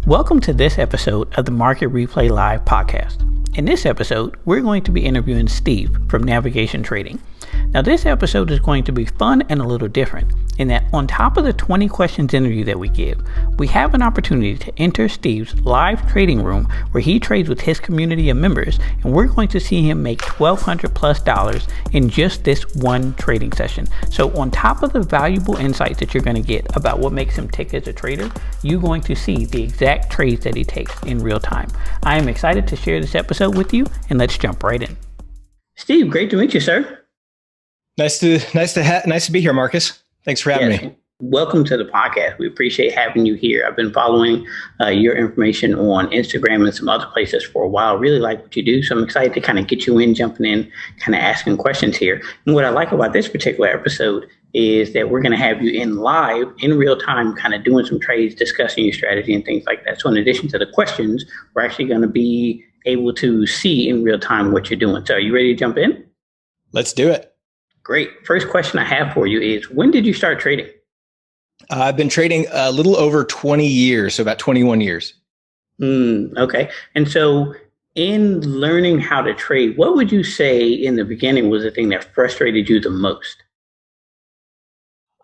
Welcome to this episode of the Market Replay Live podcast. In this episode, we're going to be interviewing Steve from Navigation Trading. Now, this episode is going to be fun and a little different in that on top of the 20 questions interview that we give, we have an opportunity to enter Steve's live trading room where he trades with his community of members, and we're going to see him make $1,200+ in just this one trading session. So on top of the valuable insights that you're going to get about what makes him tick as a trader, you're going to see the exact trades that he takes in real time. I am excited to share this episode with you, and let's jump right in. Steve, great to meet you, sir. Nice to be here, Marcus. Thanks for having me. Welcome to the podcast. We appreciate having you here. I've been following your information on Instagram and some other places for a while. Really like what you do. So I'm excited to kind of get you in, jumping in, kind of asking questions here. And what I like about this particular episode is that we're going to have you in live, in real time, kind of doing some trades, discussing your strategy and things like that. So in addition to the questions, we're actually going to be able to see in real time what you're doing. So are you ready to jump in? Let's do it. Great. First question I have for you is, when did you start trading? I've been trading a little over 20 years, so about 21 years. Okay. And so in learning how to trade, what would you say in the beginning was the thing that frustrated you the most?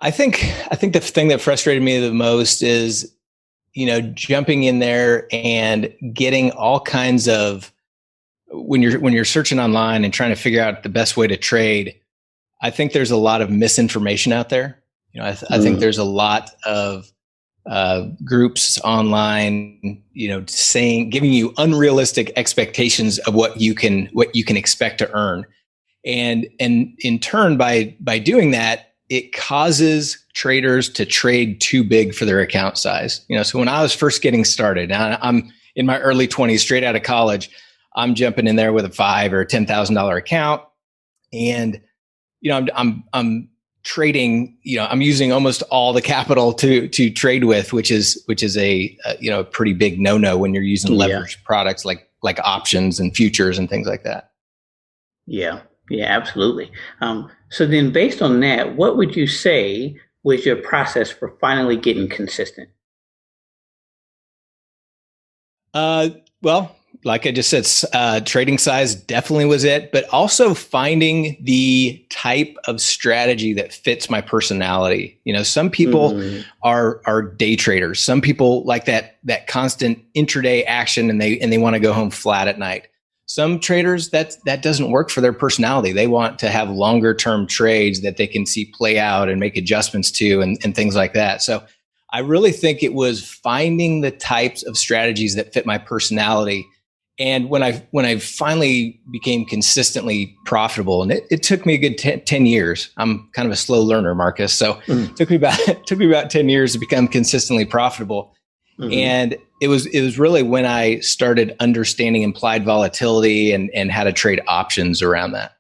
I think the thing that frustrated me the most is, jumping in there and getting all kinds of, when you're searching online and trying to figure out the best way to trade, I think there's a lot of misinformation out there. I think there's a lot of groups online, giving you unrealistic expectations of what you can expect to earn, and in turn, by doing that, it causes traders to trade too big for their account size. So when I was first getting started, I'm in my early 20s, straight out of college, I'm jumping in there with a $5,000 or $10,000 account, and I'm trading, I'm using almost all the capital to trade with, which is a pretty big no-no when you're using leveraged products like options and futures and things like that. Yeah, absolutely. So then based on that, what would you say was your process for finally getting consistent? Well, like I just said, trading size definitely was it, but also finding the type of strategy that fits my personality. Some people are day traders. Some people like that constant intraday action, and they want to go home flat at night. Some traders that doesn't work for their personality. They want to have longer term trades that they can see play out and make adjustments to, and things like that. So I really think it was finding the types of strategies that fit my personality. And when I finally became consistently profitable, and it took me a good 10 years. I'm kind of a slow learner, Marcus. So it took me about 10 years to become consistently profitable. And it was really when I started understanding implied volatility and how to trade options around that.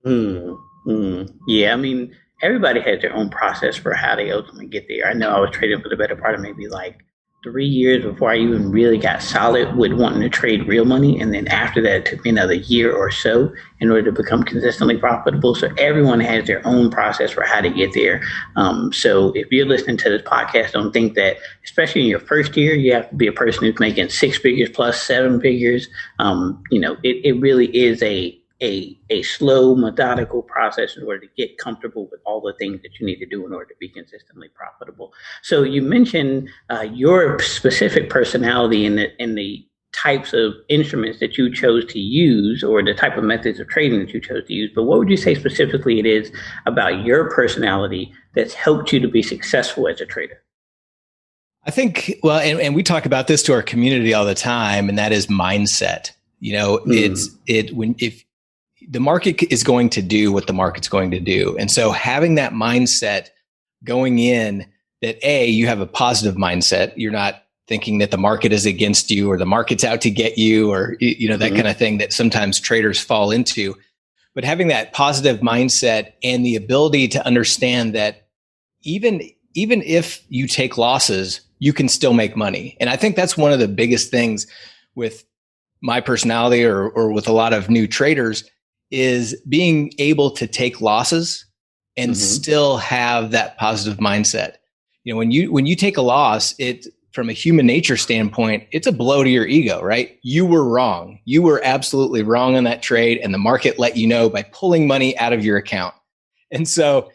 Yeah, I mean, everybody has their own process for how they ultimately get there. I know I was trading for the better part of maybe like 3 years before I even really got solid with wanting to trade real money. And then after that, it took me another year or so in order to become consistently profitable. So everyone has their own process for how to get there. So if you're listening to this podcast, don't think that, especially in your first year, you have to be a person who's making 6 figures plus 7 figures. It really is a slow, methodical process in order to get comfortable with all the things that you need to do in order to be consistently profitable. So you mentioned your specific personality in the types of instruments that you chose to use, or the type of methods of trading that you chose to use. But what would you say specifically it is about your personality that's helped you to be successful as a trader? I think, well, and we talk about this to our community all the time, and that is mindset. If the market is going to do what the market's going to do. And so having that mindset going in, that you have a positive mindset, you're not thinking that the market is against you or the market's out to get you, or, that kind of thing that sometimes traders fall into. But having that positive mindset and the ability to understand that even if you take losses, you can still make money. And I think that's one of the biggest things with my personality or with a lot of new traders, is being able to take losses and still have that positive mindset. When you take a loss, from a human nature standpoint, it's a blow to your ego, right? You were wrong. You were absolutely wrong on that trade, and the market let you know by pulling money out of your account. And so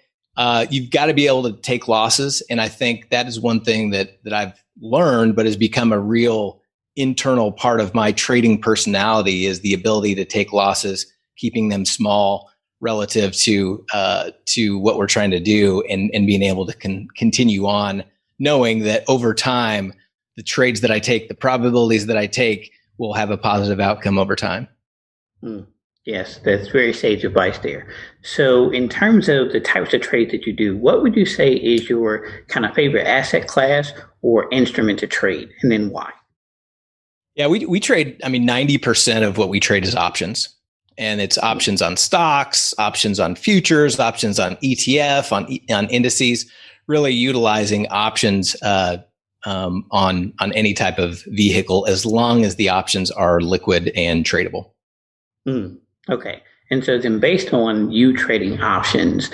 you've got to be able to take losses. And I think that is one thing that I've learned, but has become a real internal part of my trading personality, is the ability to take losses, keeping them small relative to what we're trying to do, and being able to continue on, knowing that over time, the trades that I take, the probabilities that I take, will have a positive outcome over time. Yes, that's very sage advice there. So in terms of the types of trades that you do, what would you say is your kind of favorite asset class or instrument to trade, and then why? Yeah, we trade, 90% of what we trade is options. And it's options on stocks, options on futures, options on ETF, on indices, really utilizing options on any type of vehicle, as long as the options are liquid and tradable. Okay. And so then, based on you trading options,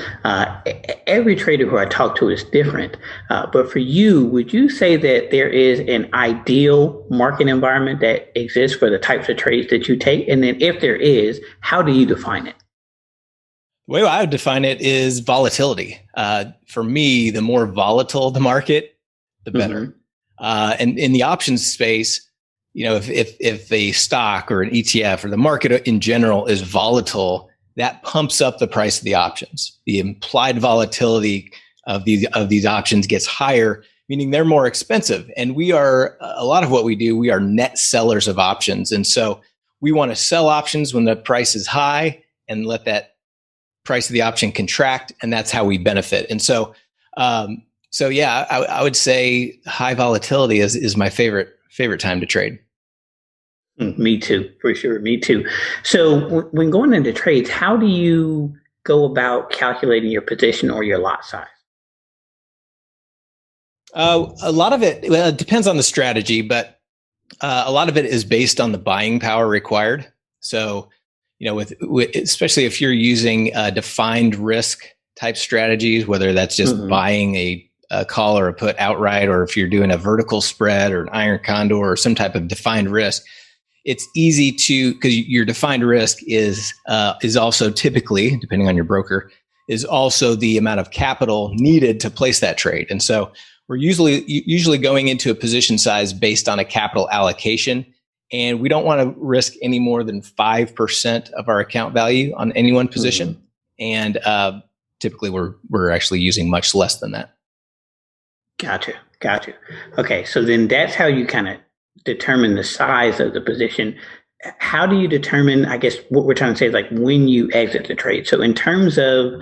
every trader who I talk to is different. But for you, would you say that there is an ideal market environment that exists for the types of trades that you take? And then if there is, how do you define it? The way I would define it is volatility. For me, the more volatile the market, the better. And in the options space, if a stock or an ETF or the market in general is volatile, that pumps up the price of the options. The implied volatility of these options gets higher, meaning they're more expensive. And a lot of what we do, we are net sellers of options. And so we want to sell options when the price is high and let that price of the option contract. And that's how we benefit. And so, I would say high volatility is my favorite time to trade. Me too, for sure. Me too. So when going into trades, how do you go about calculating your position or your lot size? A lot of it, it depends on the strategy, but a lot of it is based on the buying power required. So, with especially if you're using defined risk type strategies, whether that's just buying a call or a put outright, or if you're doing a vertical spread or an iron condor or some type of defined risk, it's easy because your defined risk is also typically, depending on your broker, is also the amount of capital needed to place that trade. And so we're usually going into a position size based on a capital allocation, and we don't want to risk any more than 5% of our account value on any one position. And typically we're actually using much less than that. Gotcha. Okay, so then that's how you kind of determine the size of the position. How do you determine, I guess what we're trying to say is like when you exit the trade? So in terms of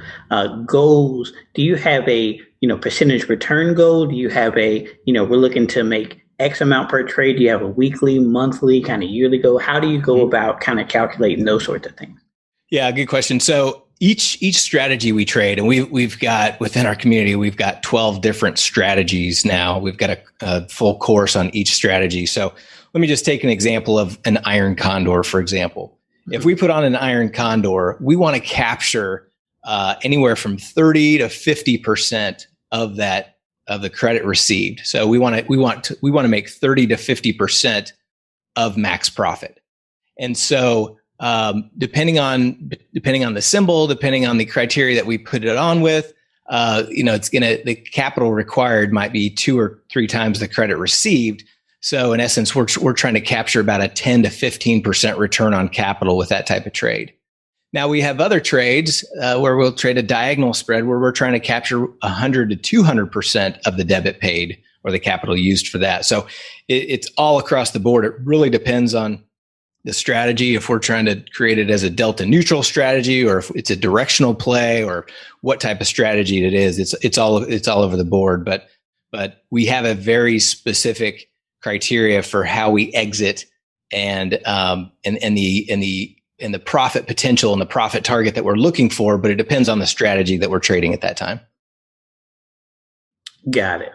goals, do you have a percentage return goal? Do you have a we're looking to make X amount per trade? Do you have a weekly, monthly, kind of yearly goal? How do you go about kind of calculating those sorts of things? Yeah, good question. So each strategy we trade, and we've got within our community, we've got 12 different strategies now. We've got a full course on each strategy. So let me just take an example of an iron condor, for example. If we put on an iron condor, we want to capture anywhere from 30 to 50% of the credit received. So we want to make 30 to 50% of max profit. And so depending on the symbol, depending on the criteria that we put it on with, the capital required might be 2 or 3 times the credit received. So in essence, we're trying to capture about a 10 to 15% return on capital with that type of trade. Now we have other trades where we'll trade a diagonal spread where we're trying to capture 100 to 200% of the debit paid or the capital used for that. So it's all across the board. It really depends on the strategy, if we're trying to create it as a delta neutral strategy, or if it's a directional play, or what type of strategy it is. It's all over the board, but we have a very specific criteria for how we exit and the profit potential and the profit target that we're looking for, but it depends on the strategy that we're trading at that time. Got it.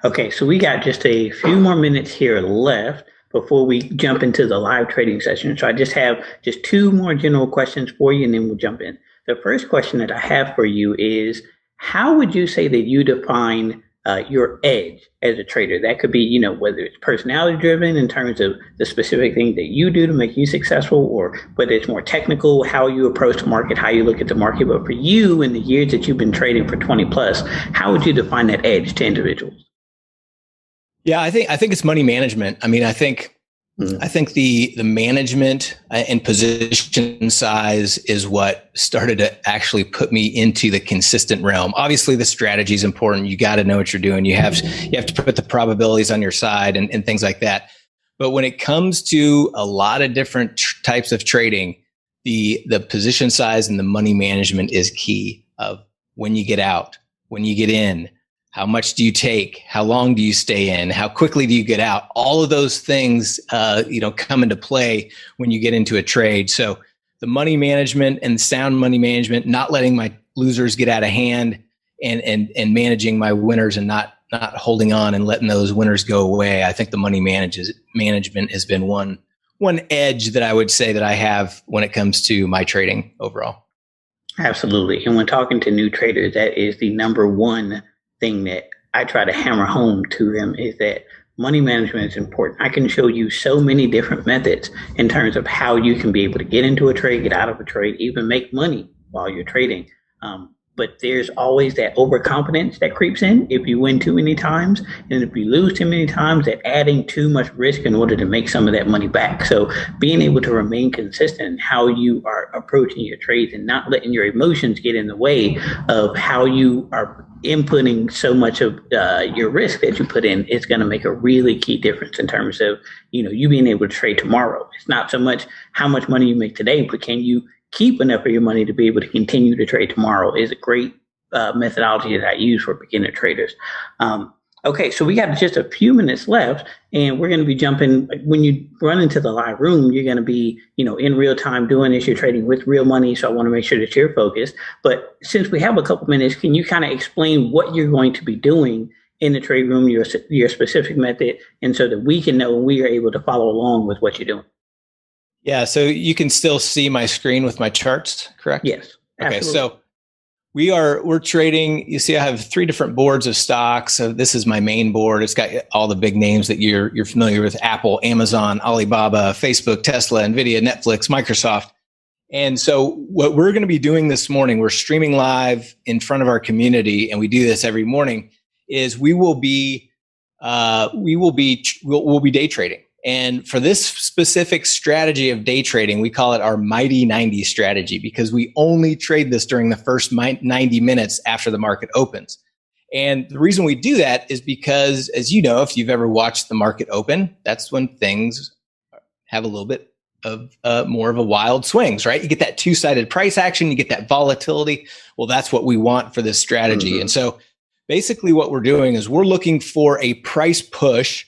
Okay, so we got just a few more minutes here left before we jump into the live trading session. So I just have 2 more general questions for you, and then we'll jump in. The first question that I have for you is, how would you say that you define your edge as a trader. That could be, whether it's personality driven in terms of the specific thing that you do to make you successful, or whether it's more technical, how you approach the market, how you look at the market. But for you, in the years that you've been trading for 20 plus, how would you define that edge to individuals? Yeah, I think it's money management. I mean, I think the management and position size is what started to actually put me into the consistent realm. Obviously, the strategy is important. You got to know what you're doing. You have to put the probabilities on your side and things like that. But when it comes to a lot of different types of trading, the position size and the money management is key. Of when you get out, when you get in, how much do you take? How long do you stay in? How quickly do you get out? All of those things, come into play when you get into a trade. So the money management and sound money management, not letting my losers get out of hand, and managing my winners and not holding on and letting those winners go away. I think the money management has been one edge that I would say that I have when it comes to my trading overall. Absolutely. And when talking to new traders, that is the number one thing that I try to hammer home to them, is that money management is important. I can show you so many different methods in terms of how you can be able to get into a trade, get out of a trade, even make money while you're trading. But there's always that overconfidence that creeps in if you win too many times. And if you lose too many times, that adding too much risk in order to make some of that money back. So being able to remain consistent in how you are approaching your trades and not letting your emotions get in the way of how you are inputting so much of your risk that you put in, is going to make a really key difference in terms of, you being able to trade tomorrow. It's not so much how much money you make today, but can you keep enough of your money to be able to continue to trade tomorrow, is a great methodology that I use for beginner traders. Okay, so we got just a few minutes left, and we're going to be jumping. When you run into the live room, you're going to be, in real time doing this. You're trading with real money, so I want to make sure that you're focused. But since we have a couple minutes, can you kind of explain what you're going to be doing in the trade room, your specific method, and so that we can know we are able to follow along with what you're doing? Yeah, so you can still see my screen with my charts, correct? Yes. Okay, absolutely. so we're trading. You see, I have 3 different boards of stocks. So this is my main board. It's got all the big names that you're familiar with: Apple, Amazon, Alibaba, Facebook, Tesla, Nvidia, Netflix, Microsoft. And so what we're going to be doing this morning, we're streaming live in front of our community, and we do this every morning, is we'll be day trading. And for this specific strategy of day trading, we call it our Mighty 90 strategy, because we only trade this during the first 90 minutes after the market opens. And the reason we do that is because, as you know, if you've ever watched the market open, that's when things have a little bit of more of a wild swings, right? You get that two-sided price action, you get that volatility. Well, that's what we want for this strategy. Mm-hmm. And so basically what we're doing is we're looking for a price push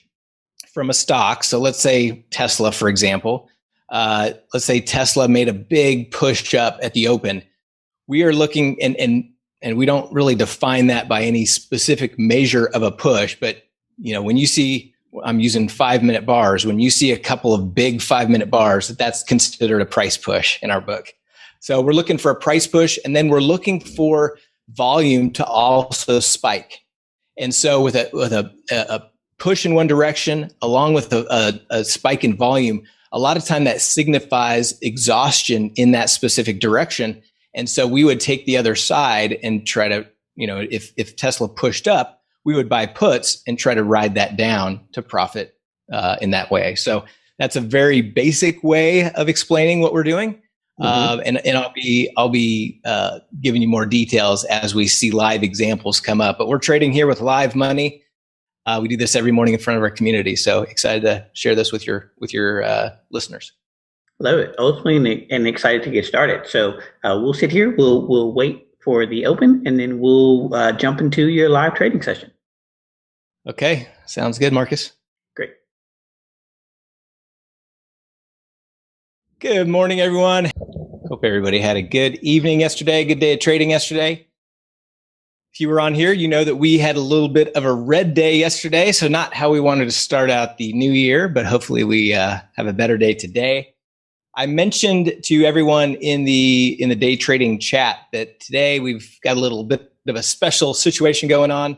from a stock. So let's say Tesla, for example. Let's say Tesla made a big push up at the open. We are looking, and we don't really define that by any specific measure of a push, but when you see, I'm using 5-minute bars. When you see a couple of big 5-minute bars, that's considered a price push in our book. So we're looking for a price push, and then we're looking for volume to also spike. And so with a push in one direction, along with a spike in volume, a lot of time that signifies exhaustion in that specific direction. And so we would take the other side and try to, if Tesla pushed up, we would buy puts and try to ride that down to profit in that way. So that's a very basic way of explaining what we're doing. Mm-hmm. And I'll be giving you more details as we see live examples come up. But we're trading here with live money. We do this every morning in front of our community. So excited to share this with your listeners. Love it. Ultimately, and excited to get started. So we'll sit here. We'll wait for the open, and then we'll jump into your live trading session. Okay. Sounds good, Marcus. Great. Good morning, everyone. Hope everybody had a good evening yesterday, good day of trading yesterday. If you were on here, you know that we had a little bit of a red day yesterday. So not how we wanted to start out the new year, but hopefully we have a better day today. I mentioned to everyone in the day trading chat that today we've got a little bit of a special situation going on.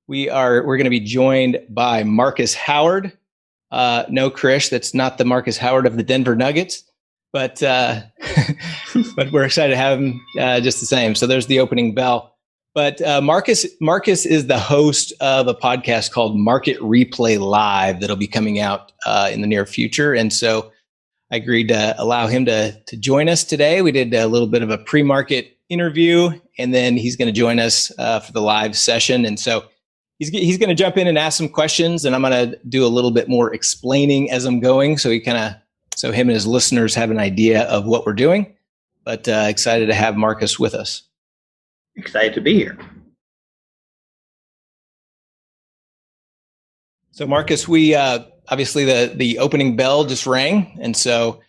we're going to be joined by Marcus Howard. No, Krish, that's not the Marcus Howard of the Denver Nuggets, but but we're excited to have him just the same. So there's the opening bell. But Marcus is the host of a podcast called Market Replay Live that'll be coming out in the near future. And so I agreed to allow him to join us today. We did a little bit of a pre-market interview, and then he's going to join us for the live session. And so he's going to jump in and ask some questions, and I'm going to do a little bit more explaining as I'm going, so him and his listeners have an idea of what we're doing. But excited to have Marcus with us. Excited to be here. So Marcus, we obviously the opening bell just rang, and so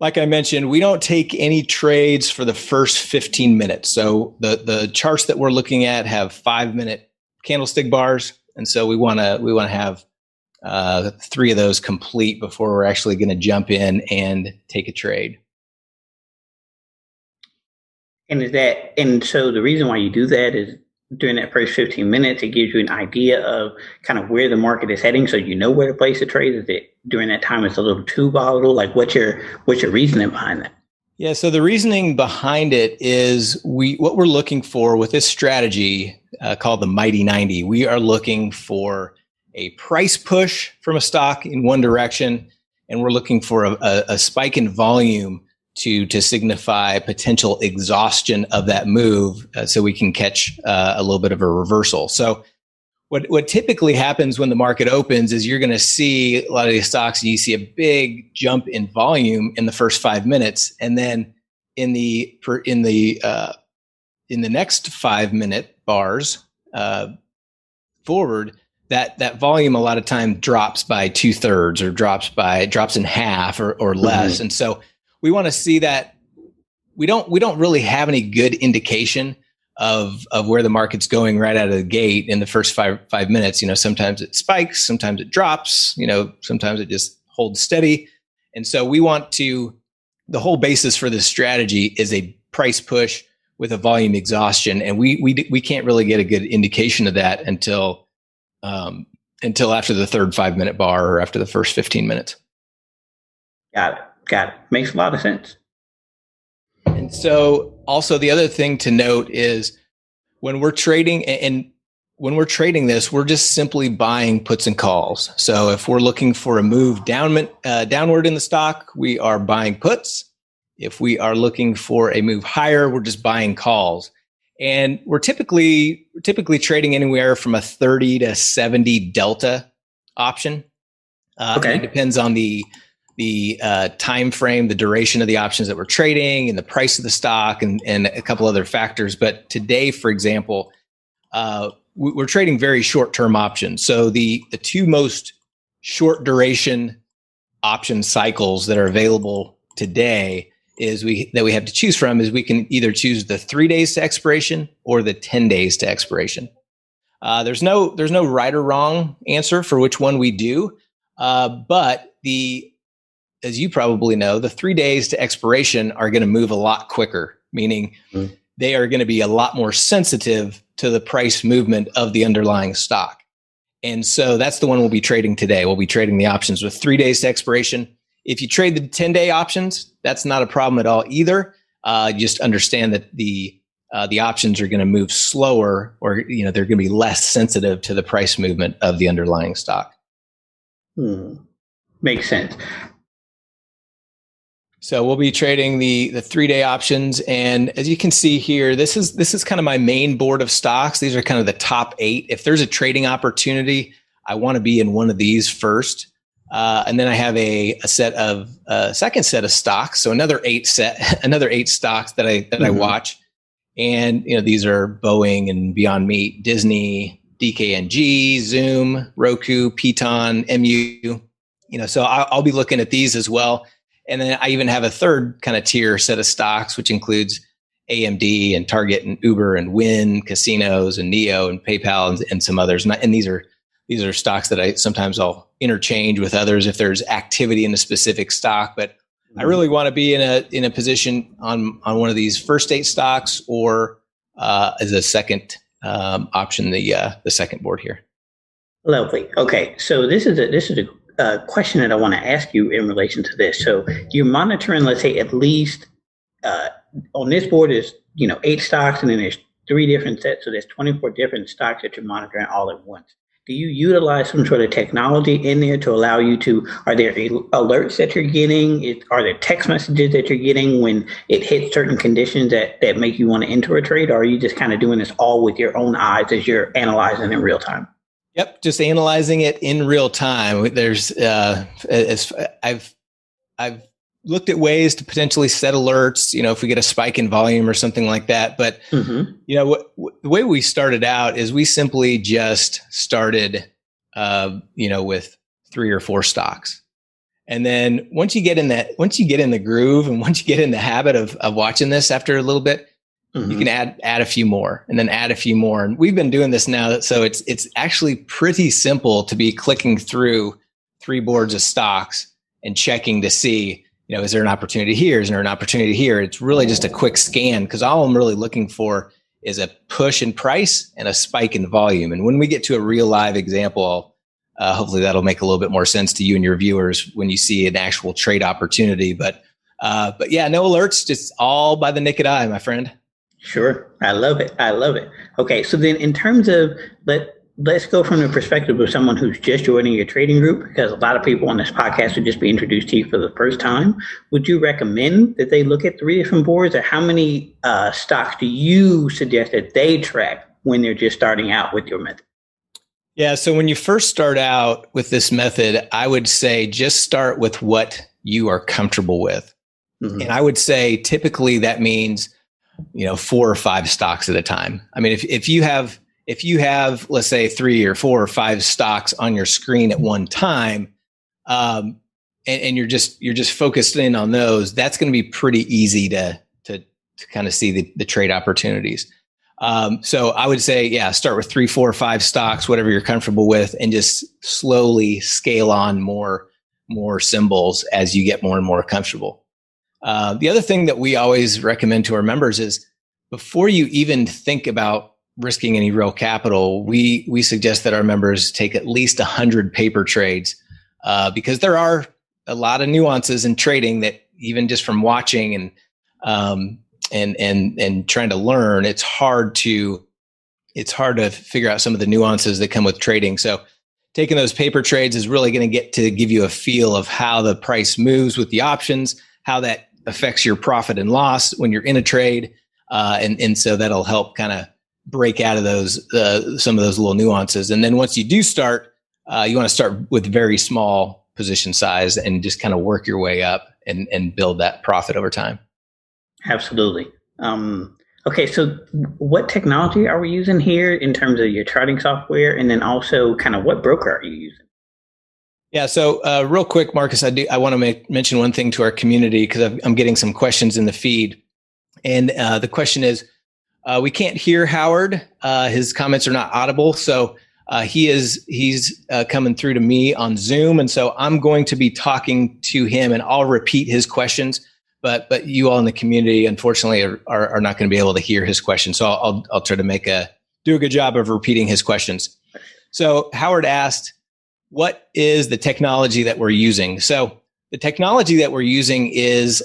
like I mentioned, we don't take any trades for the first 15 minutes. So the charts that we're looking at have 5-minute candlestick bars, and so we want to have 3 of those complete before we're actually going to jump in and take a trade. And so the reason why you do that is during that first 15 minutes, it gives you an idea of kind of where the market is heading, so you know where to place the trade. Is it during that time it's a little too volatile? Like what's your reasoning behind that? Yeah, so the reasoning behind it is what we're looking for with this strategy called the Mighty 90. We are looking for a price push from a stock in one direction, and we're looking for a spike in volume to signify potential exhaustion of that move, so we can catch a little bit of a reversal. So what typically happens when the market opens is you're going to see a lot of these stocks, you see a big jump in volume in the first 5 minutes, and then in the next 5-minute bars forward, that volume a lot of time drops by 2/3 or drops in half or less. Mm-hmm. And so we want to see that we don't really have any good indication of where the market's going right out of the gate in the first five minutes. Sometimes it spikes, sometimes it drops, sometimes it just holds steady. And so the whole basis for this strategy is a price push with a volume exhaustion. And we can't really get a good indication of that until after the third 5-minute bar or after the first 15 minutes. Got it. Makes a lot of sense. And so also the other thing to note is when we're trading this, we're just simply buying puts and calls. So if we're looking for a move downward in the stock, we are buying puts. If we are looking for a move higher, we're just buying calls. And we're typically trading anywhere from a 30 to 70 delta option. Okay. It depends on the time frame, the duration of the options that we're trading, and the price of the stock, and a couple other factors. But today, for example, we're trading very short-term options. So the 2 most short duration option cycles that are available today that we have to choose from is we can either choose the 3 days to expiration or the 10 days to expiration. There's no right or wrong answer for which one we do, but as you probably know, the 3 days to expiration are going to move a lot quicker, meaning they are going to be a lot more sensitive to the price movement of the underlying stock. And so that's the one we'll be trading today. We'll be trading the options with 3 days to expiration. If you trade the 10-day options, that's not a problem at all either. Just understand that the options are going to move slower, or they're going to be less sensitive to the price movement of the underlying stock. Makes sense. So we'll be trading the 3-day options, and as you can see here, this is kind of my main board of stocks. These are kind of the top 8. If there's a trading opportunity, I want to be in one of these first, and then I have a second set of stocks. So another 8 stocks that I watch, and these are Boeing and Beyond Meat, Disney, DKNG, Zoom, Roku, Piton, MU. So I'll be looking at these as well. And then I even have a third kind of tier set of stocks, which includes AMD and Target and Uber and Wynn, casinos and Neo and PayPal and some others. And these are stocks that I'll interchange with others if there's activity in a specific stock. But I really want to be in a position on one of these first 8 stocks, or as a second option the second board here. Lovely. Okay, so this is a question that I want to ask you in relation to this. So you're monitoring, let's say, at least on this board is 8 stocks, and then there's 3 different sets. So there's 24 different stocks that you're monitoring all at once. Do you utilize some sort of technology in there to allow you to? Are there alerts that you're getting? Are there text messages that you're getting when it hits certain conditions that make you want to enter a trade? Or are you just kind of doing this all with your own eyes as you're analyzing in real time? Yep, just analyzing it in real time. There's I've looked at ways to potentially set alerts, if we get a spike in volume or something like that. But the way we started out is we simply just started with 3 or 4 stocks. And then once you get in the groove, and once you get in the habit of watching this after a little bit, you can add a few more, and then add a few more. And we've been doing this now, so it's actually pretty simple to be clicking through 3 boards of stocks and checking to see, is there an opportunity here? Is there an opportunity here? It's really just a quick scan, because all I'm really looking for is a push in price and a spike in volume. And when we get to a real live example, hopefully that'll make a little bit more sense to you and your viewers when you see an actual trade opportunity. But yeah, no alerts, just all by the naked eye, my friend. Sure. I love it. Okay. So then in terms of, let's go from the perspective of someone who's just joining your trading group, because a lot of people on this podcast would just be introduced to you for the first time. Would you recommend that they look at 3 different boards, or how many stocks do you suggest that they track when they're just starting out with your method? Yeah. So when you first start out with this method, I would say just start with what you are comfortable with. And I would say typically that means 4 or 5 stocks at a time. I mean, if you have, let's say 3 or 4 or 5 stocks on your screen at one time, and you're just focused in on those, that's going to be pretty easy to kind of see the trade opportunities. So I would say, yeah, start with 3, 4, 5 stocks, whatever you're comfortable with, and just slowly scale on more symbols as you get more and more comfortable. The other thing that we always recommend to our members is, before you even think about risking any real capital, we suggest that our members take at least 100 paper trades, because there are a lot of nuances in trading that, even just from watching and trying to learn, it's hard to figure out some of the nuances that come with trading. So taking those paper trades is really going to give you a feel of how the price moves with the options, how that affects your profit and loss when you're in a trade. And so that'll help kind of break out of those, some of those little nuances. And then once you do start, you want to start with very small position size and just kind of work your way up and build that profit over time. Absolutely. Okay. So what technology are we using here in terms of your charting software? And then also kind of what broker are you using? Yeah. So real quick, Marcus, I want to mention one thing to our community, because I'm getting some questions in the feed. And the question is, we can't hear Howard. His comments are not audible. So he's coming through to me on Zoom. And so I'm going to be talking to him, and I'll repeat his questions. But you all in the community, unfortunately, are not going to be able to hear his questions. So I'll try to do a good job of repeating his questions. So Howard asked, what is the technology that we're using? So the technology that we're using is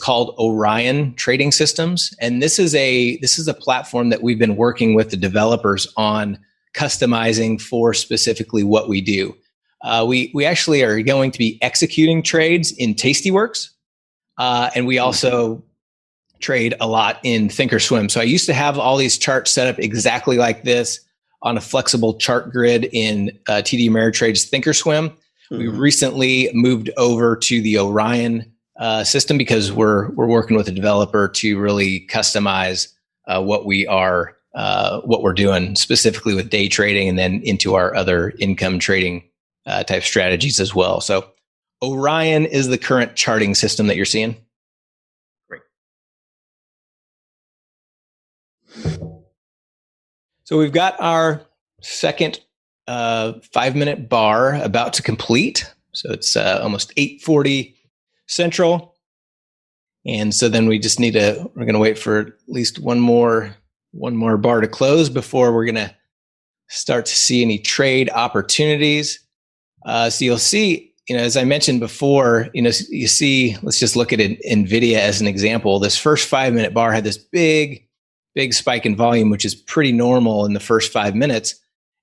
called Orion Trading Systems, and this is a platform that we've been working with the developers on customizing for specifically what we do. We actually are going to be executing trades in Tastyworks, and we also trade a lot in Thinkorswim. So I used to have all these charts set up exactly like this on a flexible chart grid in TD Ameritrade's Thinkorswim. We recently moved over to the Orion system because we're working with a developer to really customize what we're doing specifically with day trading, and then into our other income trading type strategies as well. So Orion is the current charting system that you're seeing. Great. So we've got our second 5-minute bar about to complete. So it's almost 8:40 Central. And so then we're going to wait for at least one more one more bar to close before we're going to start to see any trade opportunities. So you'll see, as I mentioned before, you see, let's just look at NVIDIA as an example. This first 5-minute bar had this big spike in volume, which is pretty normal in the first 5 minutes.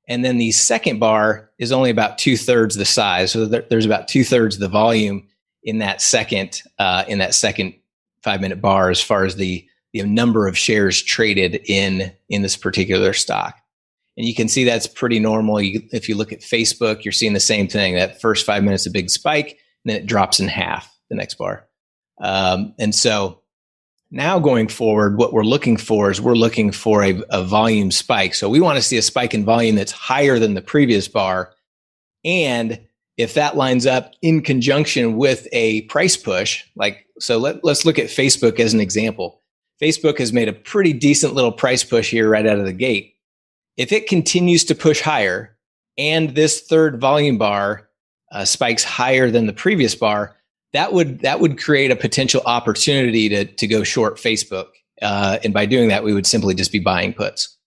And then the second bar is only about 2/3 the size. So there's about 2/3 the volume in that second 5-minute bar as far as the number of shares traded in this particular stock. And you can see that's pretty normal. If you look at Facebook, you're seeing the same thing. That first 5 minutes, a big spike, and then it drops in half the next bar. And so now going forward, what we're looking for a volume spike. So we want to see a spike in volume that's higher than the previous bar. And if that lines up in conjunction with a price push, let's look at Facebook as an example. Facebook has made a pretty decent little price push here right out of the gate. If it continues to push higher and this third volume bar spikes higher than the previous bar, that would create a potential opportunity to go short Facebook. And by doing that, we would simply just be buying puts.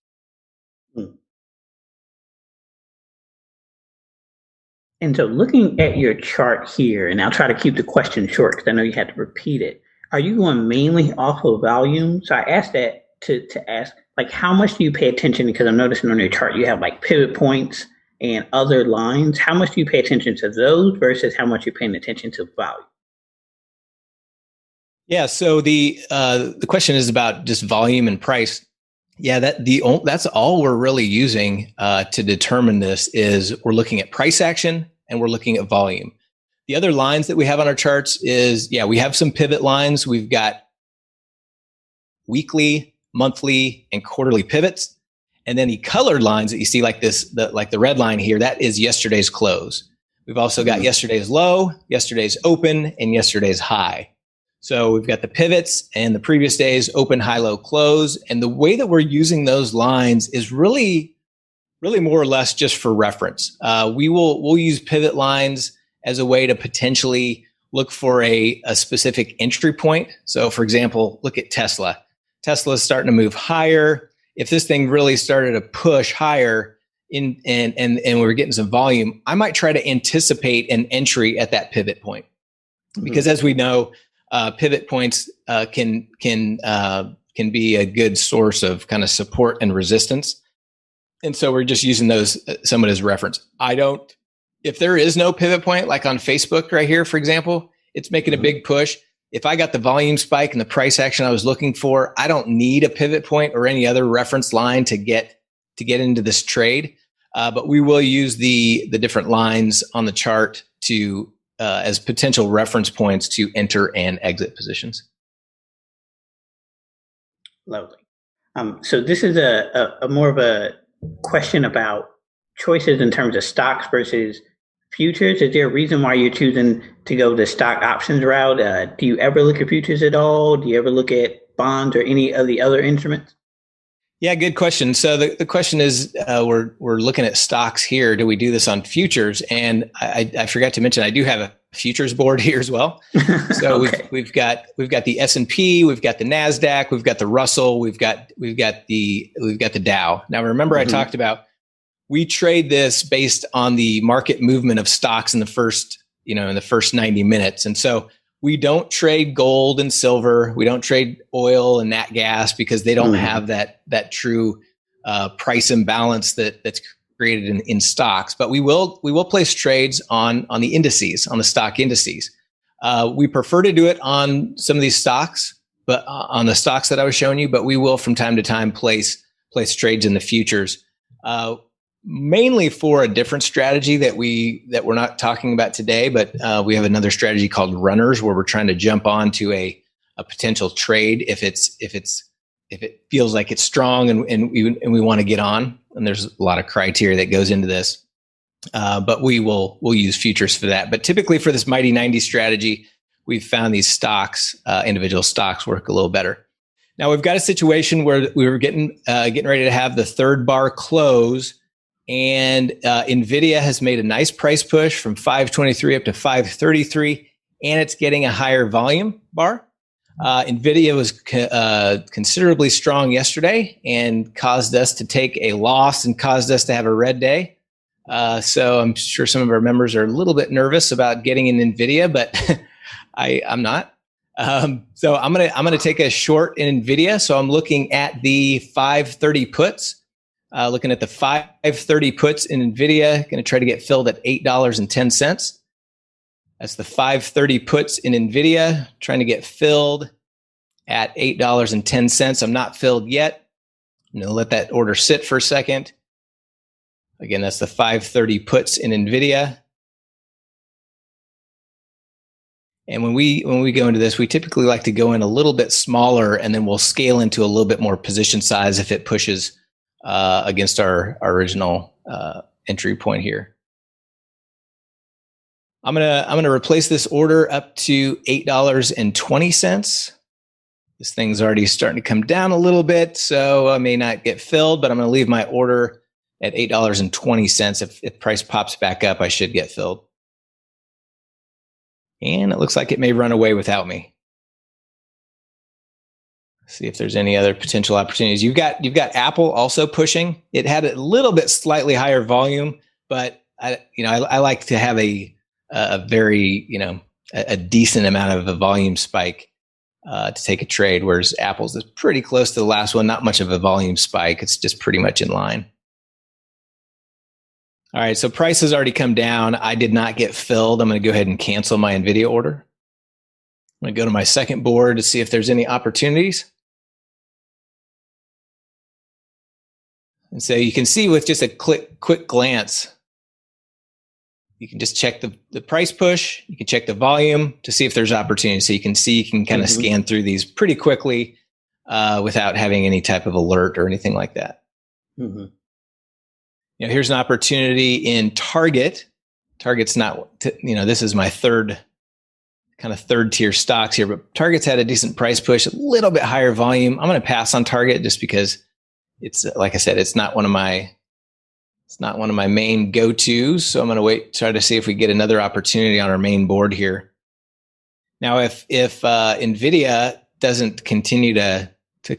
And so looking at your chart here, and I'll try to keep the question short because I know you had to repeat it. Are you going mainly off of volume? So I asked that to ask, how much do you pay attention? Because I'm noticing on your chart, you have pivot points and other lines. How much do you pay attention to those versus how much you're paying attention to volume? Yeah. So the question is about just volume and price. Yeah, that's all we're really using to determine this is we're looking at price action and we're looking at volume. The other lines that we have on our charts is, we have some pivot lines. We've got weekly, monthly, and quarterly pivots. And then the colored lines that you see like the red line here, that is yesterday's close. We've also got yesterday's low, yesterday's open, and yesterday's high. So we've got the pivots and the previous day's open, high, low, close. And the way that we're using those lines is really more or less just for reference. We'll use pivot lines as a way to potentially look for a specific entry point. So for example, look at Tesla. Tesla is starting to move higher. If this thing really started to push higher and we're getting some volume, I might try to anticipate an entry at that pivot point. Because as we know, pivot points can be a good source of kind of support and resistance. And so we're just using those somewhat as reference. If there is no pivot point, like on Facebook right here, for example, it's making a big push. If I got the volume spike and the price action I was looking for, I don't need a pivot point or any other reference line to get into this trade. But we will use the different lines on the chart to as potential reference points to enter and exit positions. Lovely. So this is a more of a question about choices in terms of stocks versus futures. Is there a reason why you're choosing to go the stock options route? Do you ever look at futures at all? Do you ever look at bonds or any of the other instruments? Yeah, good question. So the question is, we're looking at stocks here. Do we do this on futures? And I forgot to mention, I do have a futures board here as well. So okay. we've got the S&P, we've got the NASDAQ, we've got the Russell, we've got the Dow. Now remember, I talked about we trade this based on the market movement of stocks in the first 90 minutes, and so we don't trade gold and silver. We don't trade oil and nat gas because they don't have that true price imbalance that's created in stocks. But we will place trades on the indices, on the stock indices. We prefer to do it on some of these stocks, but on the stocks that I was showing you. But we will from time to time place trades in the futures, mainly for a different strategy that we're not talking about today. But we have another strategy called runners, where we're trying to jump onto a potential trade if it feels like it's strong and we want to get on. And there's a lot of criteria that goes into this, but we'll use futures for that. But typically for this Mighty 90 strategy, we've found these stocks, individual stocks, work a little better. Now we've got a situation where we were getting ready to have the third bar close. And NVIDIA has made a nice price push from 523 up to 533, and it's getting a higher volume bar. NVIDIA was considerably strong yesterday and caused us to take a loss and caused us to have a red day. So I'm sure some of our members are a little bit nervous about getting in NVIDIA, but I'm not. So I'm gonna take a short in NVIDIA. So I'm looking at the 530 puts. Looking at the 530 puts in NVIDIA, going to try to get filled at $8.10. That's the 530 puts in NVIDIA, trying to get filled at $8.10. I'm not filled yet. I'm going to let that order sit for a second. Again, that's the 530 puts in NVIDIA. And when we go into this, we typically like to go in a little bit smaller, and then we'll scale into a little bit more position size if it pushes against our original entry point here. I'm gonna replace this order up to $8.20. This thing's already starting to come down a little bit, so I may not get filled, but I'm gonna leave my order at $8.20. If price pops back up, I should get filled. And it looks like it may run away without me. See if there's any other potential opportunities. You've got Apple also pushing. It had a little bit slightly higher volume, but I like to have a very a decent amount of a volume spike to take a trade. Whereas Apple's is pretty close to the last one. Not much of a volume spike. It's just pretty much in line. All right, so price has already come down. I did not get filled. I'm going to go ahead and cancel my NVIDIA order. I'm going to go to my second board to see if there's any opportunities. And so you can see with just a quick glance, you can just check the price push. You can check the volume to see if there's opportunity. So you can kind of scan through these pretty quickly without having any type of alert or anything like that. Mm-hmm. Here's an opportunity in Target. Target's not, this is my third tier stocks here, but Target's had a decent price push, a little bit higher volume. I'm going to pass on Target just because it's, like I said, it's not one of my main go-tos. So I'm going to try to see if we get another opportunity on our main board here. Now, if NVIDIA doesn't continue to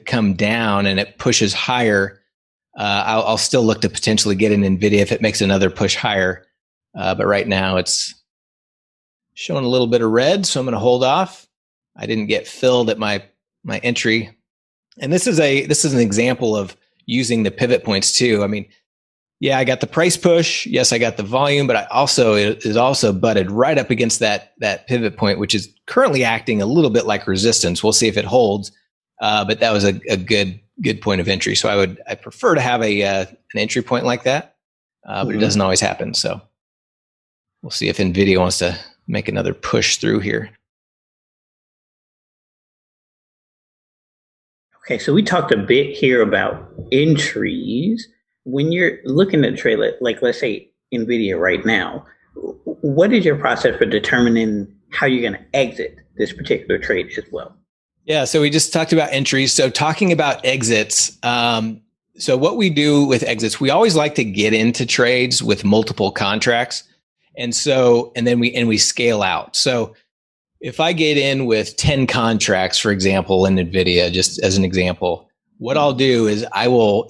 come down and it pushes higher, I'll still look to potentially get an NVIDIA if it makes another push higher. But right now it's showing a little bit of red, so I'm going to hold off. I didn't get filled at my entry. And this is an example of using the pivot points too. I mean, yeah, I got the price push. Yes, I got the volume, but it is also butted right up against that pivot point, which is currently acting a little bit like resistance. We'll see if it holds. But that was a good point of entry. So I prefer to have an entry point like that, but it doesn't always happen. So we'll see if NVIDIA wants to make another push through here. Okay, so we talked a bit here about entries. When you're looking at a trade, like let's say NVIDIA right now, what is your process for determining how you're going to exit this particular trade as well? Yeah, so we just talked about entries. So talking about exits, so what we do with exits, we always like to get into trades with multiple contracts, and then we scale out. So if I get in with 10 contracts, for example, in NVIDIA, just as an example, what I'll do is I will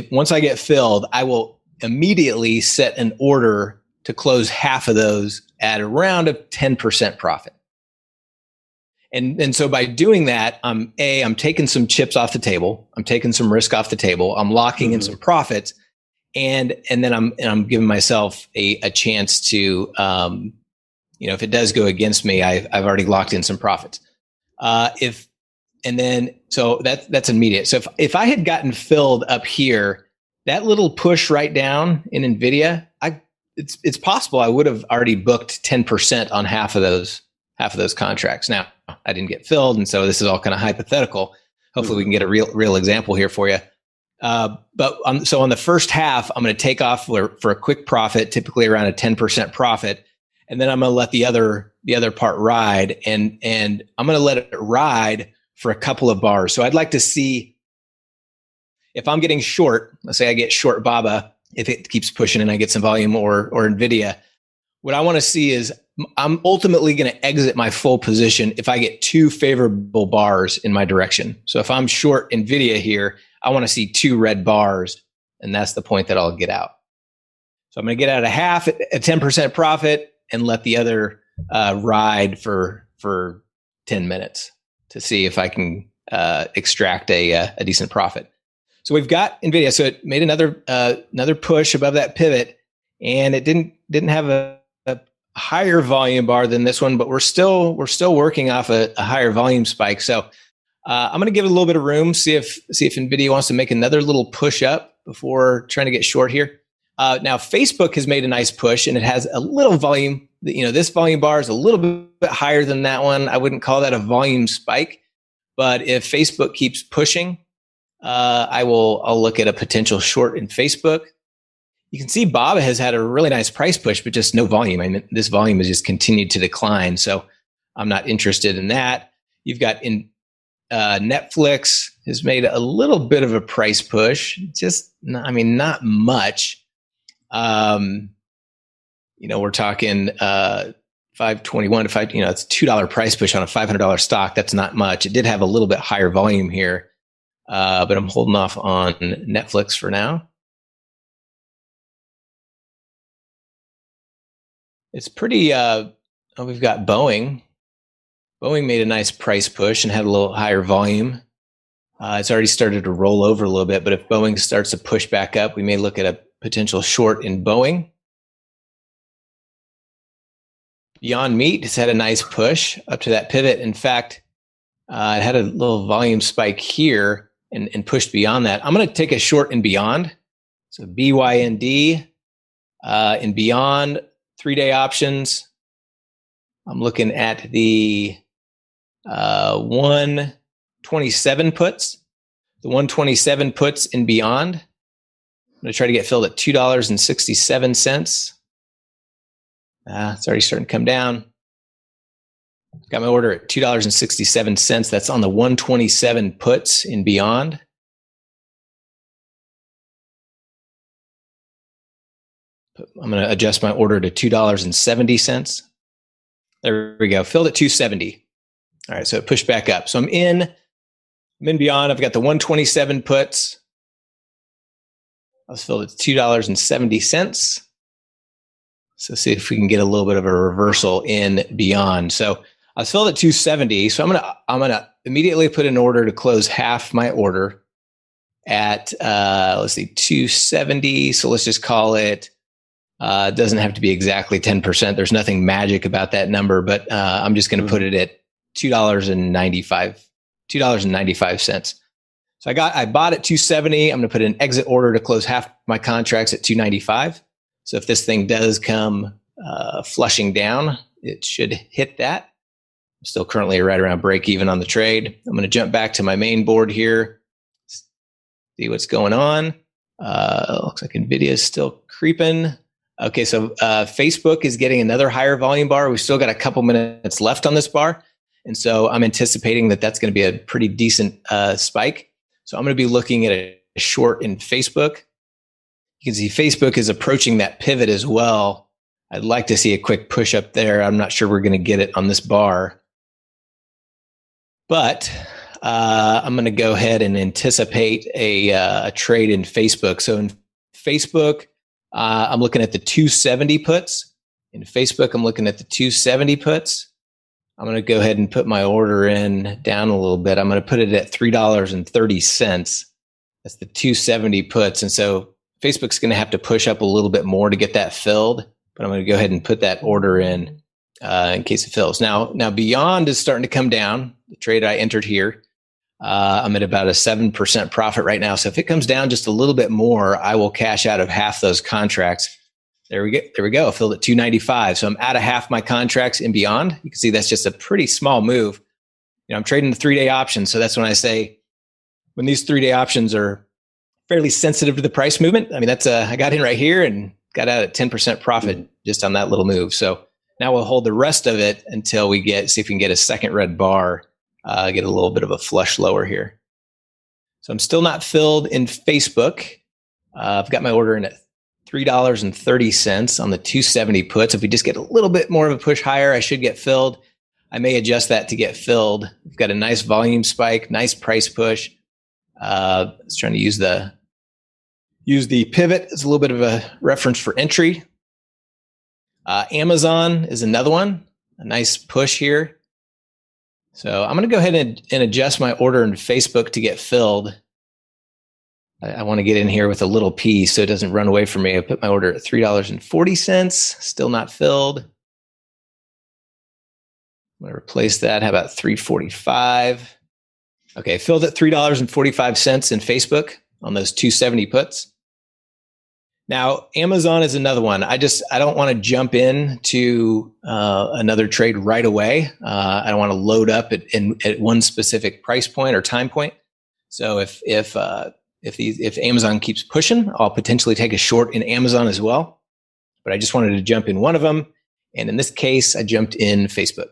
once I get filled, I will immediately set an order to close half of those at around a 10% profit. And so by doing that, I'm taking some chips off the table. I'm taking some risk off the table. I'm locking in some profits, and then I'm giving myself a chance to, if it does go against me, I've already locked in some profits. So that's immediate. So if I had gotten filled up here, that little push right down in NVIDIA, it's possible I would have already booked 10% on half of those contracts. Now, I didn't get filled, and so this is all kind of hypothetical. Hopefully we can get a real example here for you. So on the first half, I'm going to take off for a quick profit, typically around a 10% profit. And then I'm going to let the other part ride, and I'm going to let it ride for a couple of bars. So I'd like to see if I'm getting short, let's say I get short BABA, if it keeps pushing and I get some volume or NVIDIA, what I want to see is I'm ultimately going to exit my full position if I get two favorable bars in my direction. So if I'm short NVIDIA here, I want to see two red bars, and that's the point that I'll get out. So I'm going to get out a half at 10% profit and let the other ride for 10 minutes to see if I can extract a decent profit. So we've got NVIDIA. So it made another push above that pivot, and it didn't have a higher volume bar than this one, but we're still working off a higher volume spike. So I'm going to give it a little bit of room, see if NVIDIA wants to make another little push up before trying to get short here. Now Facebook has made a nice push, and it has a little volume. This volume bar is a little bit higher than that one. I wouldn't call that a volume spike, but if Facebook keeps pushing, I'll look at a potential short in Facebook. You can see Bob has had a really nice price push, but just no volume. I mean, this volume has just continued to decline, so I'm not interested in that. You've got Netflix has made a little bit of a price push, not much. We're talking 521 to 5. It's $2 price push on a $500 stock. That's not much. It did have a little bit higher volume here, but I'm holding off on Netflix for now. It's pretty, we've got Boeing. Boeing made a nice price push and had a little higher volume. It's already started to roll over a little bit, but if Boeing starts to push back up, we may look at a potential short in Boeing. Beyond Meat has had a nice push up to that pivot. In fact, it had a little volume spike here and pushed beyond that. I'm going to take a short in Beyond. So BYND in Beyond. 3-day options. I'm looking at the 127 puts. The 127 puts and beyond. I'm going to try to get filled at $2.67. It's already starting to come down. Got my order at $2.67. That's on the 127 puts and beyond. I'm going to adjust my order to $2.70. There we go. Filled at 270. All right, so it pushed back up. So I'm in Beyond. I've got the 127 puts. I was filled at $2.70. So see if we can get a little bit of a reversal in Beyond. So I was filled at 270. So I'm gonna immediately put an order to close half my order at 270. So let's just call it. It doesn't have to be exactly 10%. There's nothing magic about that number, but I'm just going to put it at $2.95. So I bought at 270. I'm going to put an exit order to close half my contracts at 295. So if this thing does come flushing down, it should hit that. I'm still currently right around break even on the trade. I'm going to jump back to my main board here, see what's going on. Looks like NVIDIA is still creeping. Okay, so Facebook is getting another higher volume bar. We've still got a couple minutes left on this bar. And so I'm anticipating that that's going to be a pretty decent spike. So I'm going to be looking at a short in Facebook. You can see Facebook is approaching that pivot as well. I'd like to see a quick push up there. I'm not sure we're going to get it on this bar. But I'm going to go ahead and anticipate a trade in Facebook. So in Facebook, I'm looking at the 270 puts. In Facebook, I'm looking at the 270 puts. I'm going to go ahead and put my order in down a little bit. I'm going to put it at $3.30. That's the 270 puts. And so Facebook's going to have to push up a little bit more to get that filled. But I'm going to go ahead and put that order in case it fills. Now Beyond is starting to come down. The trade I entered here. I'm at about a 7% profit right now. So if it comes down just a little bit more, I will cash out of half those contracts. There we go. I filled at 295. So I'm out of half my contracts in Beyond. You can see that's just a pretty small move. I'm trading the 3-day options. So that's when I say when these 3-day options are fairly sensitive to the price movement. I mean, I got in right here and got out at 10% profit just on that little move. So now we'll hold the rest of it until see if we can get a second red bar. Get a little bit of a flush lower here. So I'm still not filled in Facebook. I've got my order in at $3.30 on the 270 puts. If we just get a little bit more of a push higher, I should get filled. I may adjust that to get filled. We've got a nice volume spike, nice price push. I was trying to use the pivot as a little bit of a reference for entry. Amazon is another one, a nice push here. So I'm going to go ahead and adjust my order in Facebook to get filled. I want to get in here with a little P so it doesn't run away from me. I put my order at $3.40, still not filled. I'm going to replace that. How about $3.45? Okay, filled at $3.45 in Facebook on those 270 puts. Now, Amazon is another one. I don't want to jump in to another trade right away. I don't want to load up at one specific price point or time point. So if Amazon keeps pushing, I'll potentially take a short in Amazon as well. But I just wanted to jump in one of them. And in this case, I jumped in Facebook.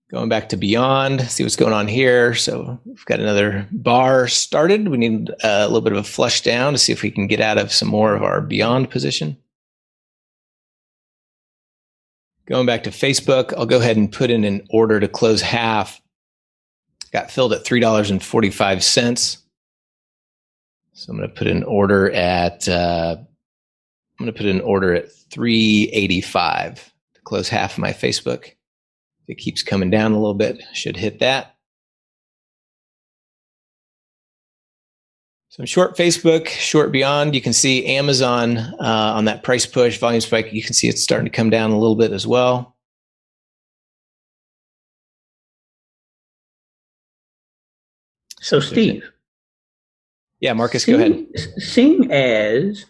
Going back to Beyond, see what's going on here. So we've got another bar started. We need a little bit of a flush down to see if we can get out of some more of our Beyond position. Going back to Facebook, I'll go ahead and put in an order to close half. Got filled at $3.45. So I'm going to put an order at $3.85 to close half of my Facebook. If it keeps coming down a little bit, should hit that. So I'm short Facebook, short Beyond. You can see Amazon on that price push, volume spike. You can see it's starting to come down a little bit as well. So Steve. Yeah, Marcus, go ahead. Seeing as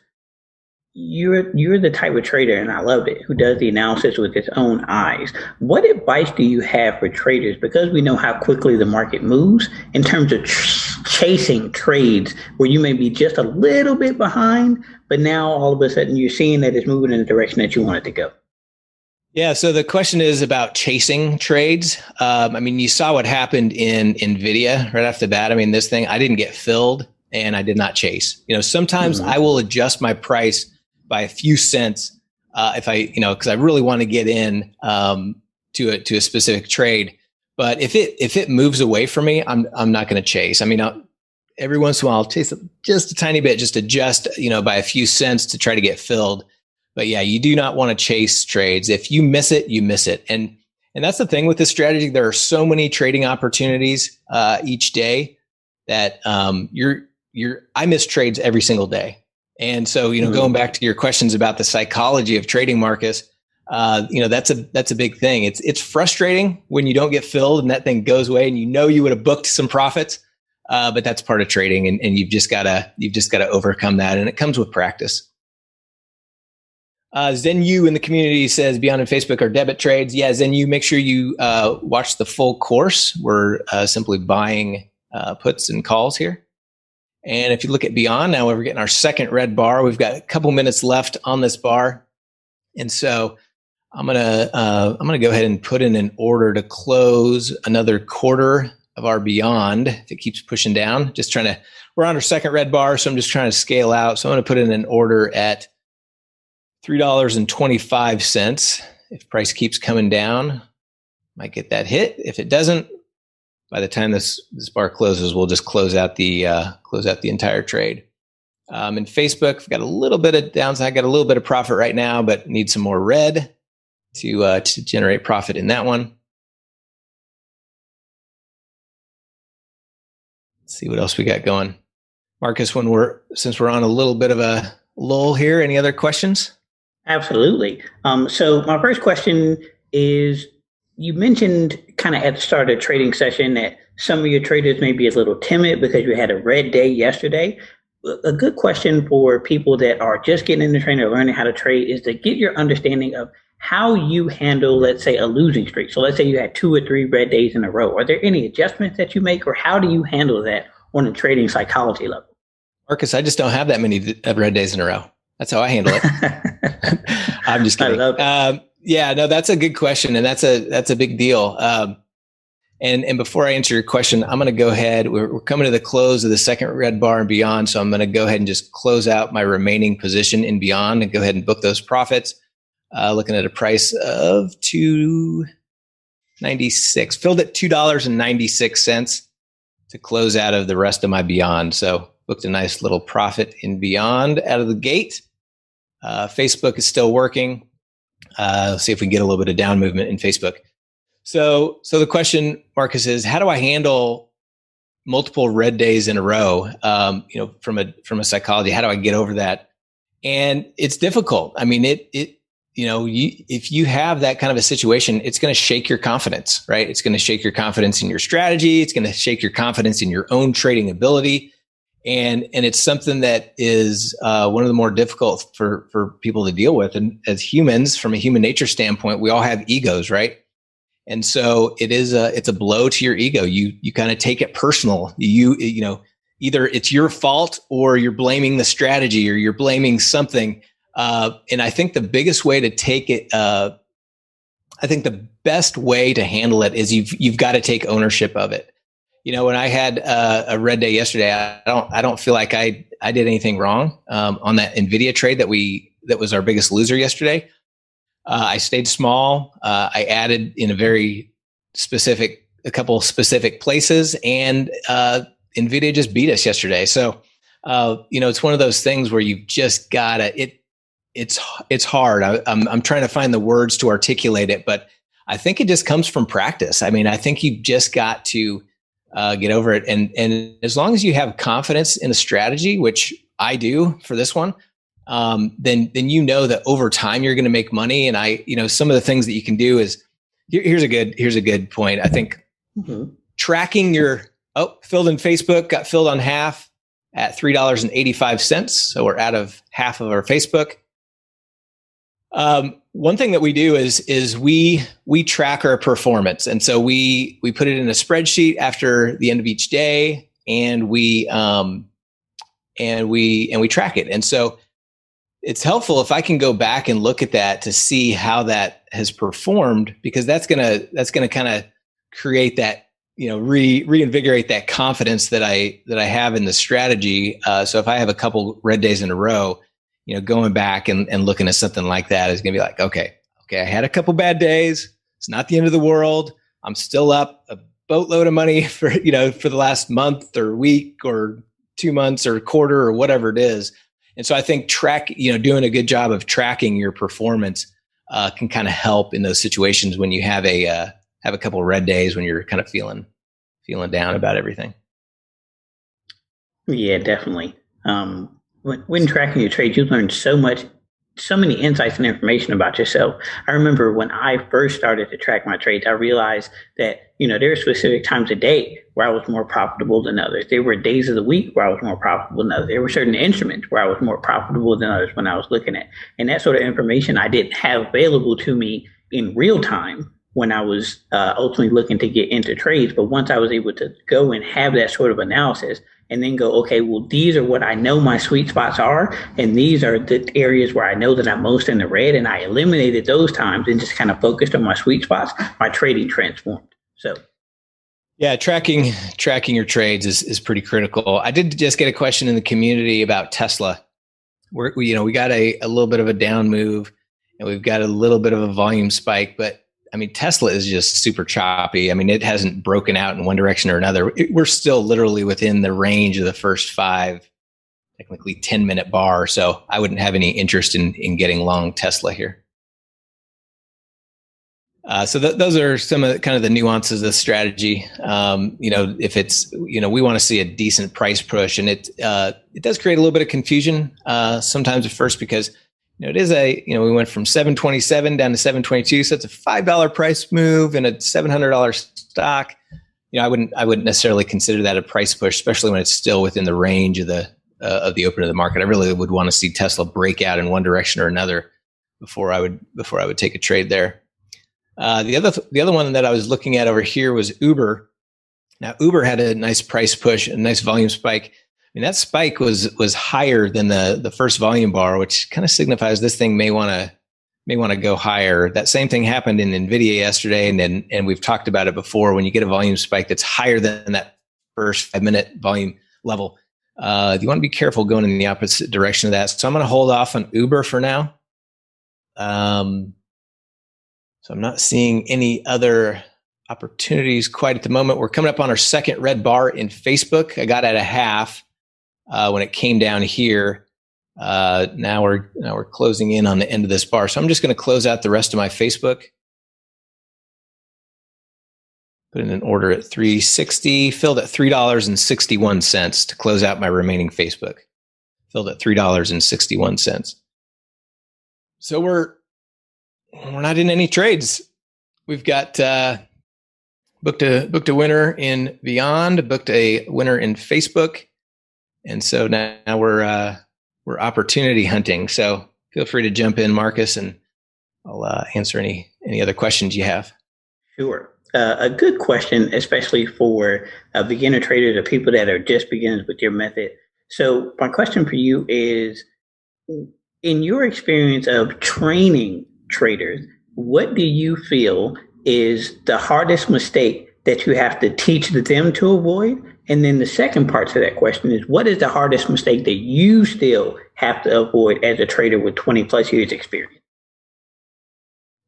you're the type of trader, and I love it, who does the analysis with its own eyes. What advice do you have for traders? Because we know how quickly the market moves in terms of chasing trades where you may be just a little bit behind, but now all of a sudden you're seeing that it's moving in the direction that you want it to go. Yeah, so the question is about chasing trades. You saw what happened in NVIDIA right off the bat. This thing, I didn't get filled and I did not chase. Sometimes I will adjust my price by a few cents because I really want to get in to a specific trade. But if it moves away from me, I'm not going to chase. Every once in a while, I'll chase just a tiny bit, just adjust by a few cents to try to get filled. But yeah, you do not want to chase trades. If you miss it, you miss it. And that's the thing with this strategy. There are so many trading opportunities each day that I miss trades every single day. And so, going back to your questions about the psychology of trading, Marcus, that's a big thing. It's frustrating when you don't get filled and that thing goes away and you would have booked some profits, but that's part of trading, and you've just gotta overcome that, and it comes with practice. ZenU in the community says Beyond and Facebook are debit trades. Yeah, ZenU, make sure you watch the full course. We're simply buying puts and calls here. And if you look at Beyond, now we're getting our second red bar. We've got a couple minutes left on this bar. And so I'm gonna go ahead and put in an order to close another quarter of our Beyond. If it keeps pushing down, we're on our second red bar, so I'm just trying to scale out. So I'm gonna put in an order at $3.25. If price keeps coming down, might get that hit. If it doesn't, by the time this bar closes, we'll just close out the entire trade. In Facebook, I've got a little bit of downside, got a little bit of profit right now, but need some more red to generate profit in that one. Let's see what else we got going. Marcus, since we're on a little bit of a lull here, any other questions? Absolutely. So my first question is, you mentioned kind of at the start of the trading session that some of your traders may be a little timid because you had a red day yesterday. A good question for people that are just getting into trading or learning how to trade is to get your understanding of how you handle, let's say, a losing streak. So let's say you had 2 or 3 red days in a row. Are there any adjustments that you make, or how do you handle that on a trading psychology level? Marcus, I just don't have that many red days in a row. That's how I handle it. I'm just kidding. I love it. Yeah, no, that's a good question, and that's a big deal. And before I answer your question, I'm going to go ahead. We're coming to the close of the second red bar and beyond. So I'm going to go ahead and just close out my remaining position in beyond and go ahead and book those profits. Looking at a price of $2.96, filled at $2.96 to close out of the rest of my beyond. So booked a nice little profit in beyond out of the gate. Facebook is still working. Let's see if we can get a little bit of down movement in Facebook. So the question, Marcus, is how do I handle multiple red days in a row? From a psychology, how do I get over that? And it's difficult. I mean, if you have that kind of a situation, it's going to shake your confidence, right? It's going to shake your confidence in your strategy. It's going to shake your confidence in your own trading ability. And it's something that is one of the more difficult for people to deal with. And as humans, from a human nature standpoint, we all have egos, right? And so it's a blow to your ego. You kind of take it personal. Either it's your fault or you're blaming the strategy or you're blaming something. And I think the biggest way to take it, I think the best way to handle it is you've got to take ownership of it. When I had a red day yesterday, I don't feel like I did anything wrong on that NVIDIA trade that was our biggest loser yesterday. I stayed small. I added in a couple specific places, and NVIDIA just beat us yesterday. So, it's one of those things where you've just gotta. It's hard. I'm trying to find the words to articulate it, but I think it just comes from practice. I mean, I think you've just got to get over it, and as long as you have confidence in the strategy, which I do for this one. Then that over time you're going to make money. And some of the things that you can do is here's a good point. I think tracking filled in Facebook, got filled on half at $3.85. So we're out of half of our Facebook. One thing that we do is we track our performance. And so we put it in a spreadsheet after the end of each day, and we track it. And so it's helpful if I can go back and look at that to see how that has performed, because that's gonna kind of create that, reinvigorate that confidence that I have in the strategy. So if I have a couple red days in a row, going back and looking at something like that is gonna be like, okay, I had a couple bad days. It's not the end of the world. I'm still up a boatload of money for the last month or week or 2 months or quarter or whatever it is. And so I think doing a good job of tracking your performance can kind of help in those situations when you have a couple of red days when you're kind of feeling down about everything. Yeah, definitely. When tracking your trades, you learn so many insights and information about yourself. I remember when I first started to track my trades, I realized that, there were specific times of day where I was more profitable than others. There were days of the week where I was more profitable than others. There were certain instruments where I was more profitable than others when I was looking at. And that sort of information I didn't have available to me in real time when I was ultimately looking to get into trades. But once I was able to go and have that sort of analysis, and then go, okay, well, these are what I know my sweet spots are, and these are the areas where I know that I'm most in the red, and I eliminated those times and just kind of focused on my sweet spots, my trading transformed. So, yeah, tracking your trades is pretty critical. I did just get a question in the community about Tesla. We got a little bit of a down move, and we've got a little bit of a volume spike, but I mean, Tesla is just super choppy. I mean, it hasn't broken out in one direction or another. We're still literally within the range of the first 5, technically 10-minute bar. So I wouldn't have any interest in getting long Tesla here. So those are some of the nuances of the strategy. If it's, we want to see a decent price push, and it does create a little bit of confusion sometimes at first, because it is we went from 727 down to 722. So it's a $5 price move and a $700 stock. I wouldn't necessarily consider that a price push, especially when it's still within the range of the open of the market. I really would want to see Tesla break out in one direction or another before I would take a trade there. The other one that I was looking at over here was Uber. Now, Uber had a nice price push, a nice volume spike. I mean, that spike was higher than the first volume bar, which kind of signifies this thing may want may want to go higher. That same thing happened in NVIDIA yesterday, and we've talked about it before. When you get a volume spike that's higher than that first 5-minute volume level, you want to be careful going in the opposite direction of that. So I'm going to hold off on Uber for now. So I'm not seeing any other opportunities quite at the moment. We're coming up on our second red bar in Facebook. I got at a half when it came down here. Now we're closing in on the end of this bar. So I'm just going to close out the rest of my Facebook. Put in an order at 360, filled at $3.61 to close out my remaining Facebook. Filled at $3.61. So we're not in any trades. We've got booked a winner in Beyond, booked a winner in Facebook, and so now we're opportunity hunting. So feel free to jump in, Marcus, and I'll answer any other questions you have. Sure. A good question, especially for beginner traders or people that are just beginners with your method. So my question for you is, in your experience of training traders, what do you feel is the hardest mistake that you have to teach them to avoid? And then the second part to that question is, what is the hardest mistake that you still have to avoid as a trader with 20 plus years experience?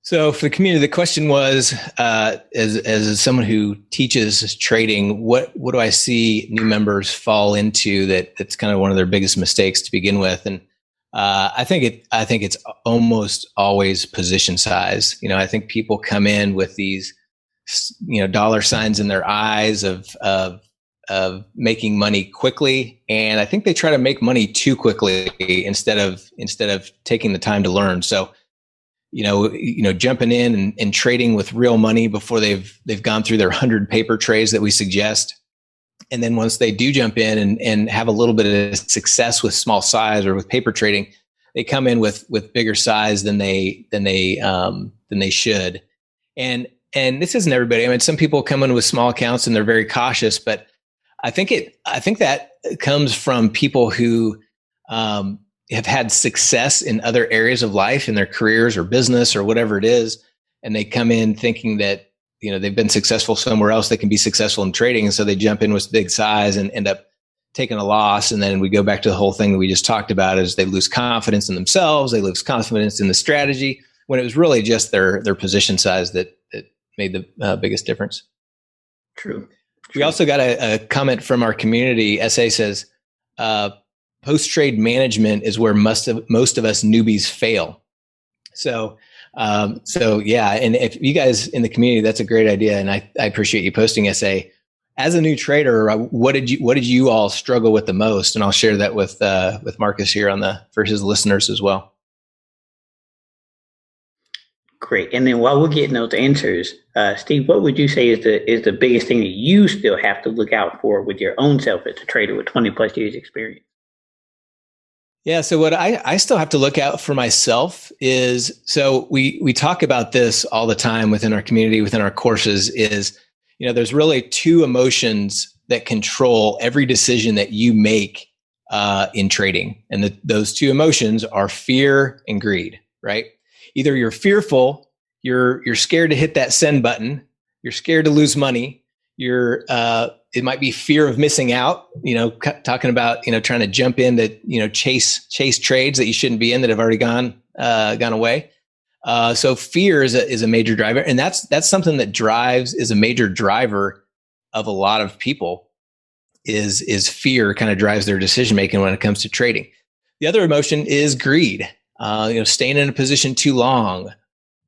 So for the community, the question was, as someone who teaches trading, what do I see new members fall into that's kind of one of their biggest mistakes to begin with? And I think it's almost always position size. I think people come in with these, dollar signs in their eyes of making money quickly, and I think they try to make money too quickly instead of taking the time to learn. So, jumping in and trading with real money before they've gone through their 100 paper trades that we suggest. And then once they do jump in and have a little bit of success with small size or with paper trading, they come in with bigger size than they should. And this isn't everybody. I mean, some people come in with small accounts and they're very cautious, but I think that comes from people who have had success in other areas of life in their careers or business or whatever it is, and they come in thinking that they've been successful somewhere else, they can be successful in trading. And so they jump in with big size and end up taking a loss. And then we go back to the whole thing that we just talked about, is they lose confidence in themselves. They lose confidence in the strategy, when it was really just their position size that made the biggest difference. True. We also got a comment from our community. SA says, post-trade management is where most of us newbies fail. So yeah, and if you guys in the community, that's a great idea, and I appreciate you posting. SA, as a new trader, what did you all struggle with the most? And I'll share that with Marcus here for his listeners as well. Great. And then while we're getting those answers, Steve, what would you say is the biggest thing that you still have to look out for with your own self as a trader with 20 plus years experience? Yeah. So what I still have to look out for myself is, so we talk about this all the time within our community, within our courses, is, there's really two emotions that control every decision that you make in trading. And those two emotions are fear and greed, right? Either you're fearful, you're scared to hit that send button, you're scared to lose money, it might be fear of missing out, talking about, trying to jump in to, chase trades that you shouldn't be in that have already gone away. So fear is a major driver. And that's something that is a major driver of a lot of people, is fear kind of drives their decision-making when it comes to trading. The other emotion is greed, staying in a position too long,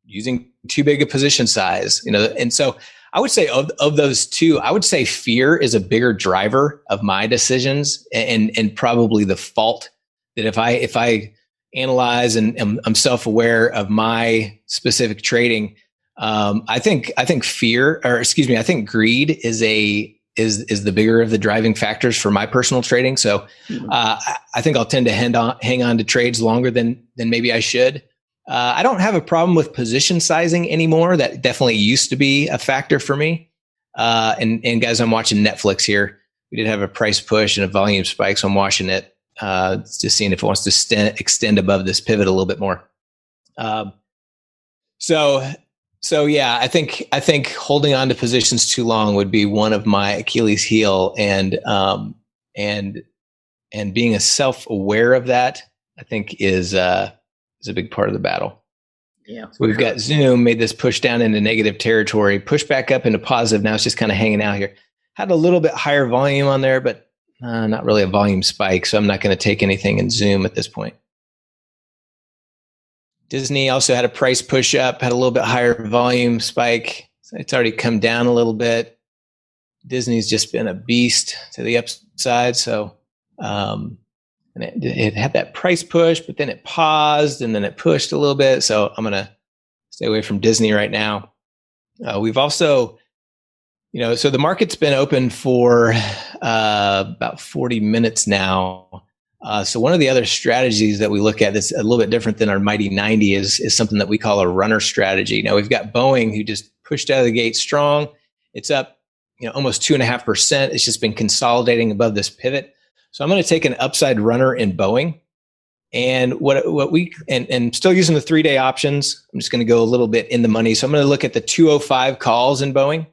using too big a position size, and so I would say of those two, I would say fear is a bigger driver of my decisions, and probably the fault that if I analyze and I'm self-aware of my specific trading, I think greed is the bigger of the driving factors for my personal trading. So I think I'll tend to hang on to trades longer than maybe I should. I don't have a problem with position sizing anymore. That definitely used to be a factor for me. And guys, I'm watching Netflix here. We did have a price push and a volume spike, so I'm watching it, just seeing if it wants to extend above this pivot a little bit more. So, so yeah, I think holding on to positions too long would be one of my Achilles heel, and being self-aware of that, I think is a big part of the battle. Yeah. So we've got Zoom made this push down into negative territory, push back up into positive. Now it's just kind of hanging out here. Had a little bit higher volume on there, but not really a volume spike. So I'm not going to take anything in Zoom at this point. Disney also had a price push up, had a little bit higher volume spike. So it's already come down a little bit. Disney's just been a beast to the upside. So, and it had that price push, but then it paused and then it pushed a little bit. So I'm going to stay away from Disney right now. We've also, so the market's been open for about 40 minutes now. So one of the other strategies that we look at that's a little bit different than our Mighty 90 is something that we call a runner strategy. Now we've got Boeing, who just pushed out of the gate strong. It's up, almost 2.5%. It's just been consolidating above this pivot. So I'm going to take an upside runner in Boeing, and and still using the 3-day options. I'm just going to go a little bit in the money. So I'm going to look at the 205 calls in Boeing.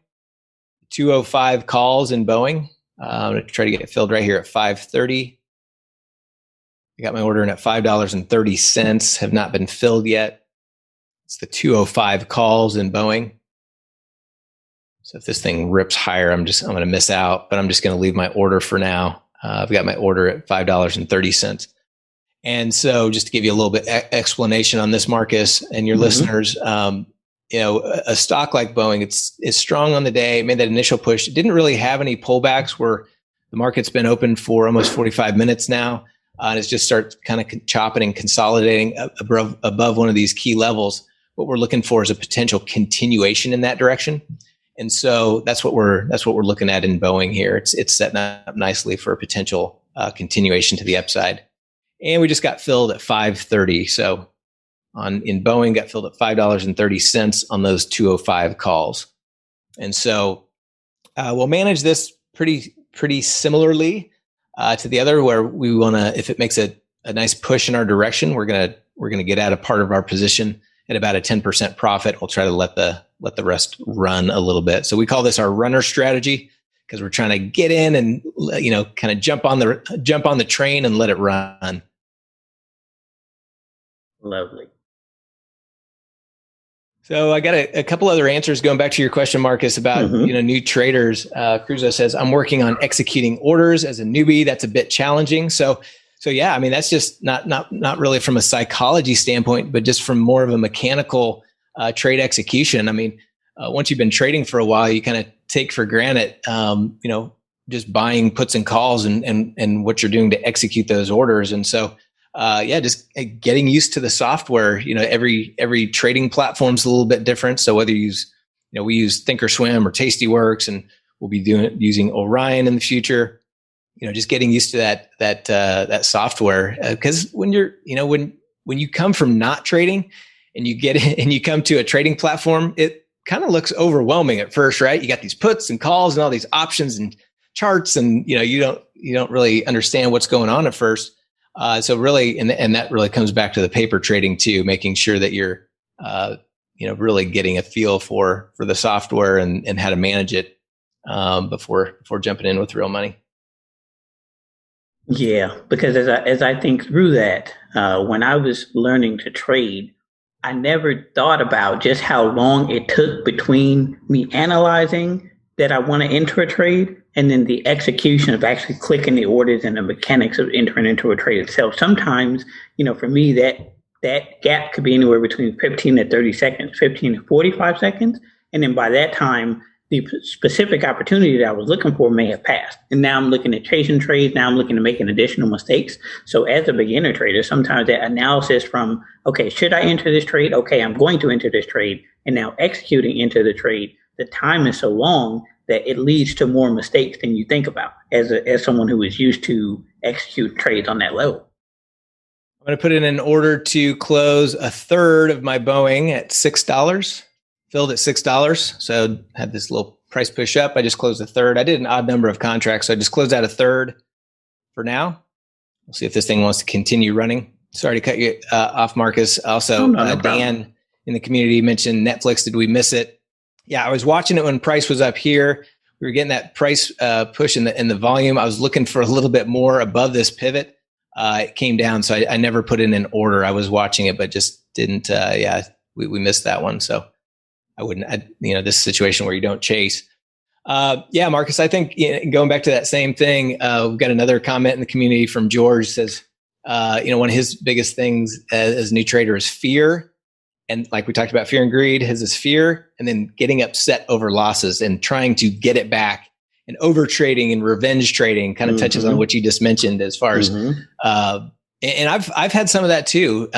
205 calls in Boeing. I'm going to try to get it filled right here at 5:30. I got my order in at $5.30. Have not been filled yet. It's the 205 calls in Boeing. So if this thing rips higher, I'm going to miss out, but I'm just going to leave my order for now. I've got my order at $5.30. And so just to give you a little bit explanation on this, Marcus, and your listeners, a stock like Boeing, it's strong on the day. It made that initial push. It didn't really have any pullbacks where the market's been open for almost 45 minutes now. And it's just start kind of chopping and consolidating above one of these key levels. What we're looking for is a potential continuation in that direction. And so that's what we're looking at in Boeing here. It's setting up nicely for a potential continuation to the upside. And we just got filled at 5:30. So in Boeing, got filled at $5.30 on those 205 calls. And so we'll manage this pretty similarly to the other, where we want to, if it makes a nice push in our direction, we're gonna get out a part of our position at about a 10% profit. We'll try to let the rest run a little bit. So we call this our runner strategy, because we're trying to get in and kind of jump on the train and let it run. Lovely. So I got a couple other answers going back to your question, Marcus, about new traders. Cruzo says, I'm working on executing orders as a newbie. That's a bit challenging. So yeah, I mean, that's just not really from a psychology standpoint, but just from more of a mechanical trade execution. I mean, once you've been trading for a while, you kind of take for granted, just buying puts and calls and what you're doing to execute those orders. And so, just getting used to the software. Every trading platform's a little bit different. So whether you use, we use Thinkorswim or Tastyworks, and we'll be using Orion in the future. Just getting used to that software, because when you're, when you come from not trading and you get in and you come to a trading platform, it kind of looks overwhelming at first, right? You got these puts and calls and all these options and charts, and you don't really understand what's going on at first. So really, and that really comes back to the paper trading too, making sure that you're, really getting a feel for the software and how to manage it before jumping in with real money. Yeah, because as I think through that, when I was learning to trade, I never thought about just how long it took between me analyzing that I want to enter a trade and then the execution of actually clicking the orders and the mechanics of entering into a trade itself. Sometimes, for me, that gap could be anywhere between 15 to 30 seconds, 15 to 45 seconds. And then by that time, the specific opportunity that I was looking for may have passed. And now I'm looking at chasing trades. Now I'm looking to making additional mistakes. So as a beginner trader, sometimes that analysis from, okay, should I enter this trade? Okay, I'm going to enter this trade. And now executing into the trade, the time is so long that it leads to more mistakes than you think about as someone who is used to execute trades on that level. I'm going to put in an order to close a third of my Boeing at $6. Filled at $6. So had this little price push up. I just closed a third. I did an odd number of contracts. So I just closed out a third for now. We'll see if this thing wants to continue running. Sorry to cut you off, Marcus. Also, no Dan in the community mentioned Netflix. Did we miss it? Yeah, I was watching it when price was up here. We were getting that price push in the volume. I was looking for a little bit more above this pivot. It came down, so I never put in an order. I was watching it, but just didn't. We missed that one. So I wouldn't. This situation where you don't chase. Marcus, I think going back to that same thing, we've got another comment in the community from George says, one of his biggest things as a new trader is fear. And like we talked about fear and greed, his is fear and then getting upset over losses and trying to get it back, and over trading and revenge trading kind of touches on what you just mentioned as far as, and I've had some of that too.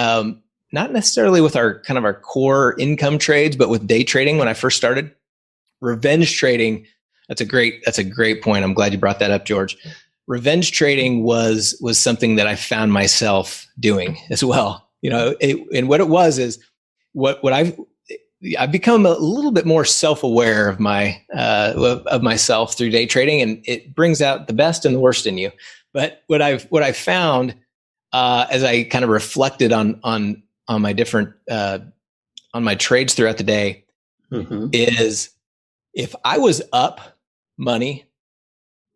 Not necessarily with our core income trades, but with day trading when I first started. Revenge trading, that's a great point. I'm glad you brought that up, George. Revenge trading was something that I found myself doing as well. And what it was is what I've become a little bit more self-aware of myself through day trading, and it brings out the best and the worst in you. But what I've found as I kind of reflected on my different on my trades throughout the day is, if I was up money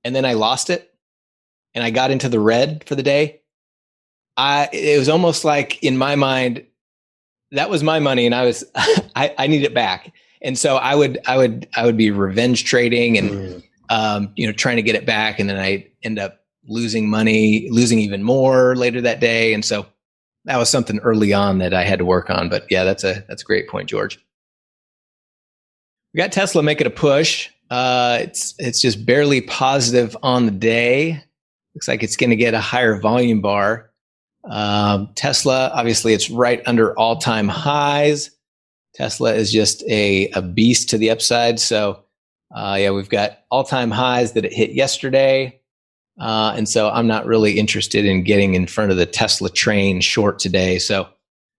and then I lost it and I got into the red for the day, it was almost like in my mind, that was my money and I need it back. And so I would be revenge trading and, trying to get it back. And then I end up losing money, losing even more later that day. And so that was something early on that I had to work on. But yeah, that's a great point, George. We got Tesla making a push. It's just barely positive on the day. Looks like it's going to get a higher volume bar. Tesla, obviously, it's right under all-time highs. Tesla is just a beast to the upside. So, we've got all-time highs that it hit yesterday. And so I'm not really interested in getting in front of the Tesla train short today. So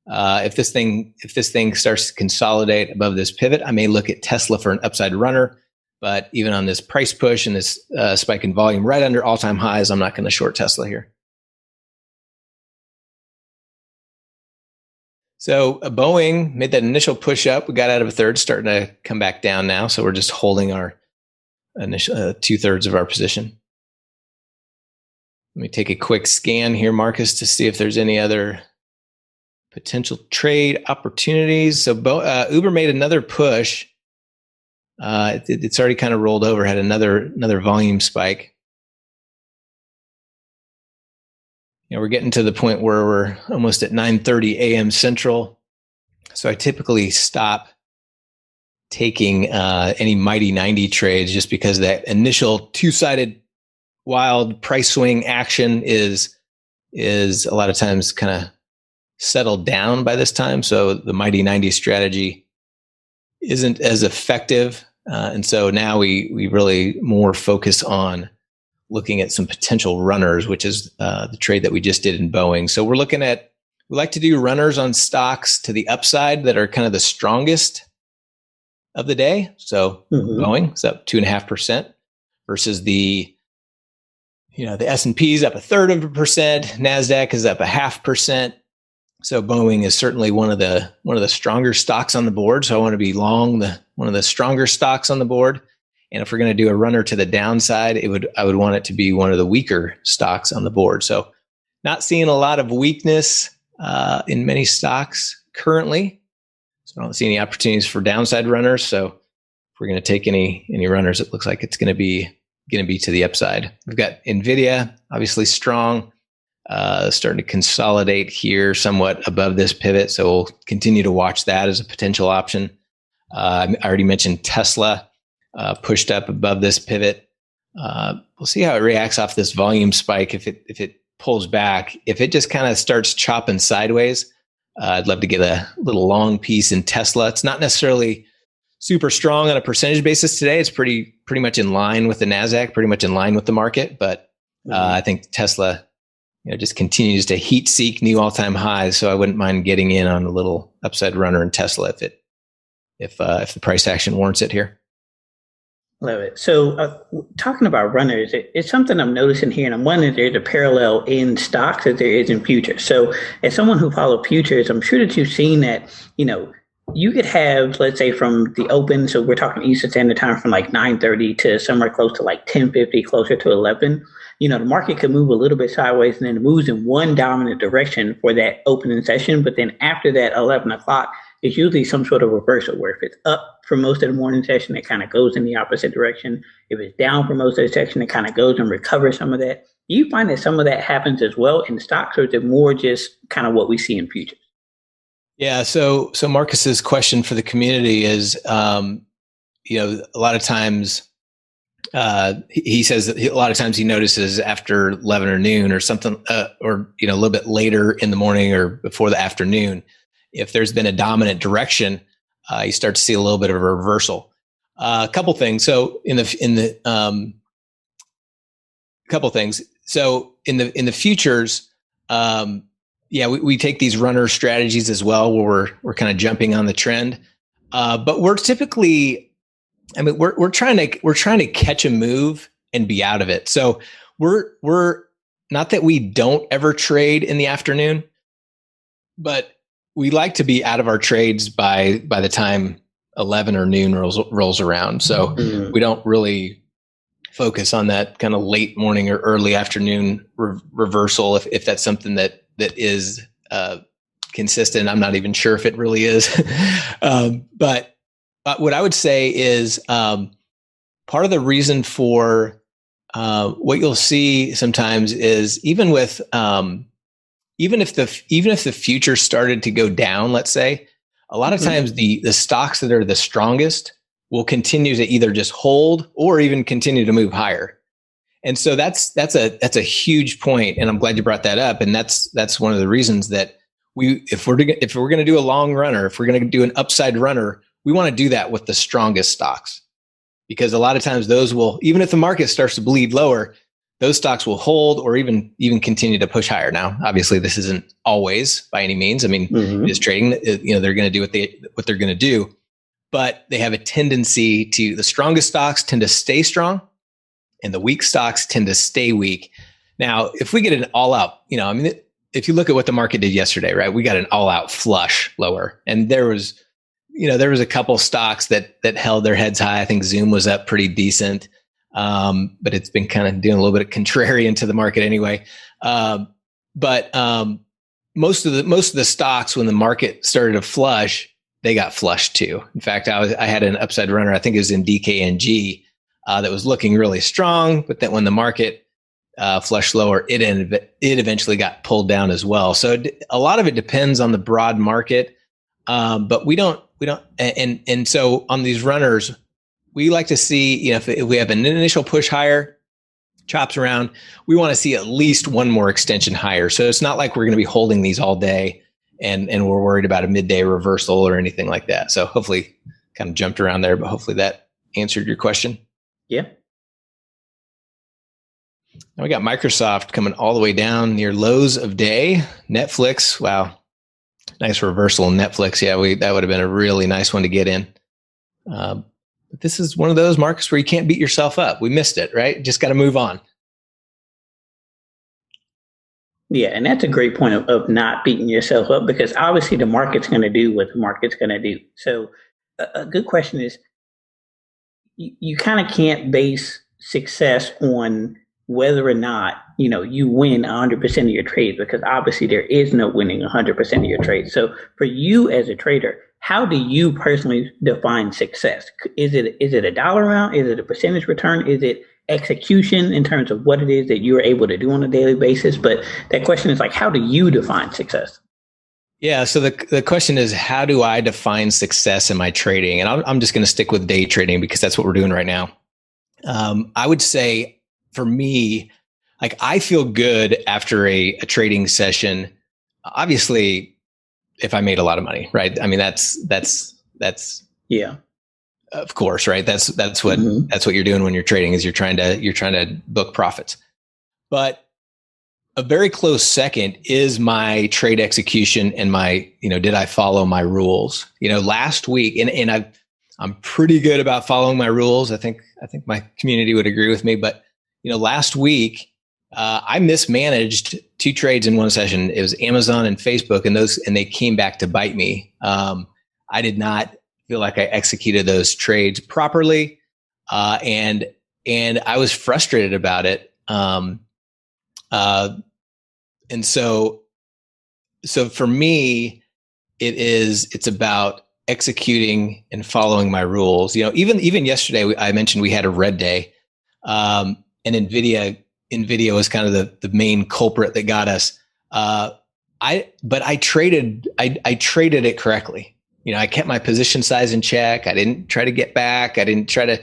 if this thing starts to consolidate above this pivot, I may look at Tesla for an upside runner. But even on this price push and this spike in volume right under all-time highs, I'm not going to short Tesla here. So Boeing made that initial push up. We got out of a third, starting to come back down now. So we're just holding our initial 2/3 of our position. Let me take a quick scan here, Marcus, to see if there's any other potential trade opportunities. So Uber made another push. It's already kind of rolled over, had another volume spike. We're getting to the point where we're almost at 9:30 a.m. Central. So I typically stop taking any mighty 90 trades just because that initial two-sided wild price swing action is a lot of times kind of settled down by this time. So the mighty 90 strategy isn't as effective. And so now we really more focus on looking at some potential runners, which is the trade that we just did in Boeing. So we like to do runners on stocks to the upside that are kind of the strongest of the day. So Boeing is up 2.5% versus the S&P is up 1/3%. NASDAQ is up 0.5%. So Boeing is certainly one of the stronger stocks on the board. So I want to be long one of the stronger stocks on the board. And if we're going to do a runner to the downside, I would want it to be one of the weaker stocks on the board. So not seeing a lot of weakness in many stocks currently. So I don't see any opportunities for downside runners. So if we're going to take any runners, it looks like it's going to be to the upside. We've got NVIDIA, obviously strong, starting to consolidate here somewhat above this pivot. So we'll continue to watch that as a potential option. I already mentioned Tesla pushed up above this pivot. We'll see how it reacts off this volume spike. If it pulls back, if it just kind of starts chopping sideways, I'd love to get a little long piece in Tesla. It's not necessarily super strong on a percentage basis today. It's pretty much in line with the NASDAQ, pretty much in line with the market. But I think Tesla, just continues to heat seek new all-time highs. So I wouldn't mind getting in on a little upside runner in Tesla if the price action warrants it here. Love it. So talking about runners, it's something I'm noticing here, and I'm wondering if there's a parallel in stocks as there is in futures. So as someone who follows futures, I'm sure that you've seen that, you could have, let's say, from the open, so we're talking Eastern Standard Time from like 9:30 to somewhere close to like 10:50, closer to 11. The market could move a little bit sideways and then it moves in one dominant direction for that opening session. But then after that 11 o'clock, it's usually some sort of reversal where if it's up for most of the morning session, it kind of goes in the opposite direction. If it's down for most of the session, it kind of goes and recovers some of that. Do you find that some of that happens as well in stocks, or is it more just kind of what we see in futures? Yeah. So Marcus's question for the community is, a lot of times, he says that a lot of times he notices after 11 or noon or something, or, a little bit later in the morning or before the afternoon, if there's been a dominant direction, you start to see a little bit of a reversal. A couple things. So couple things. So in the futures, we take these runner strategies as well, where we're kind of jumping on the trend. But we're typically, we're trying to catch a move and be out of it. So we're not that we don't ever trade in the afternoon, but we like to be out of our trades by the time 11 or noon rolls around. So we don't really focus on that kind of late morning or early afternoon reversal. If that's something that is consistent, I'm not even sure if it really is. But what I would say is part of the reason for what you'll see sometimes is even if the future started to go down, let's say, a lot of times the stocks that are the strongest will continue to either just hold or even continue to move higher. And so that's a huge point, and I'm glad you brought that up. And that's one of the reasons that if we're going to do a long runner, if we're going to do an upside runner, we want to do that with the strongest stocks, because a lot of times those will, even if the market starts to bleed lower, those stocks will hold or even continue to push higher. Now, obviously, this isn't always by any means. It is trading. They're going to do what they're going to do, but they have a tendency to, the strongest stocks tend to stay strong, and the weak stocks tend to stay weak. Now, if we get an all-out, if you look at what the market did yesterday, right? We got an all-out flush lower, and there was a couple stocks that held their heads high. I think Zoom was up pretty decent. But it's been kind of doing a little bit of contrarian to the market anyway. But most of the stocks, when the market started to flush, they got flushed too. In fact, I had an upside runner. I think it was in DKNG that was looking really strong, but then when the market flushed lower, it eventually got pulled down as well. So a lot of it depends on the broad market, but we don't. And so on these runners, we like to see, if we have an initial push higher, chops around, we want to see at least one more extension higher. So it's not like we're going to be holding these all day and we're worried about a midday reversal or anything like that. So hopefully kind of jumped around there, but hopefully that answered your question. Yeah. Now we got Microsoft coming all the way down near lows of day. Netflix, wow. Nice reversal in Netflix. Yeah, that would have been a really nice one to get in. But this is one of those markets where you can't beat yourself up. We missed it, right? Just got to move on. Yeah, and that's a great point of not beating yourself up, because obviously the market's going to do what the market's going to do. So a good question is, you kind of can't base success on whether or not, you win 100% of your trades, because obviously there is no winning 100% of your trades. So for you as a trader, how do you personally define success? Is it a dollar amount? Is it a percentage return? Is it execution in terms of what it is that you're able to do on a daily basis? But that question is like, how do you define success? Yeah. So the question is, how do I define success in my trading? And I'm just going to stick with day trading because that's what we're doing right now. I would say for me, like, I feel good after a trading session. Obviously, if I made a lot of money, right? That's yeah, of course, right? That's what you're doing when you're trading, is you're trying to book profits. But a very close second is my trade execution and my, did I follow my rules? Last week, and I'm pretty good about following my rules. I think my community would agree with me. But last week, I mismanaged 2 trades in one session. It was Amazon and Facebook, and they came back to bite me. I did not feel like I executed those trades properly, and I was frustrated about it. And so for me, it's about executing and following my rules. Even yesterday, I mentioned we had a red day, and Nvidia was kind of the main culprit that got us. But I traded it correctly. I kept my position size in check. I didn't try to get back. I didn't try to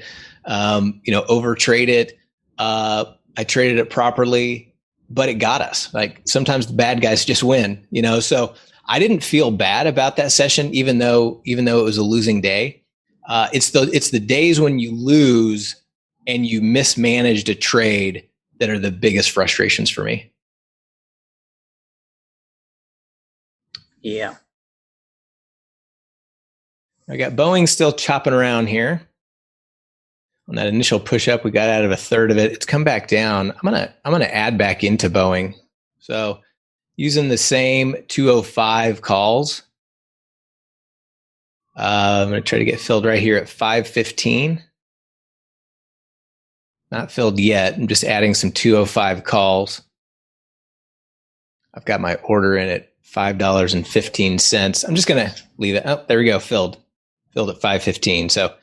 over trade it. I traded it properly, but it got us. Like, sometimes the bad guys just win. So I didn't feel bad about that session, even though it was a losing day. It's the days when you lose and you mismanaged a trade that are the biggest frustrations for me. Yeah. I got Boeing still chopping around here. On that initial push up, we got out of a third of it. It's come back down. I'm gonna add back into Boeing. So using the same 205 calls, I'm gonna try to get filled right here at 515. Not filled yet. I'm just adding some 205 calls. I've got my order in at $5.15. I'm just gonna leave it. Oh, there we go. Filled at 515. So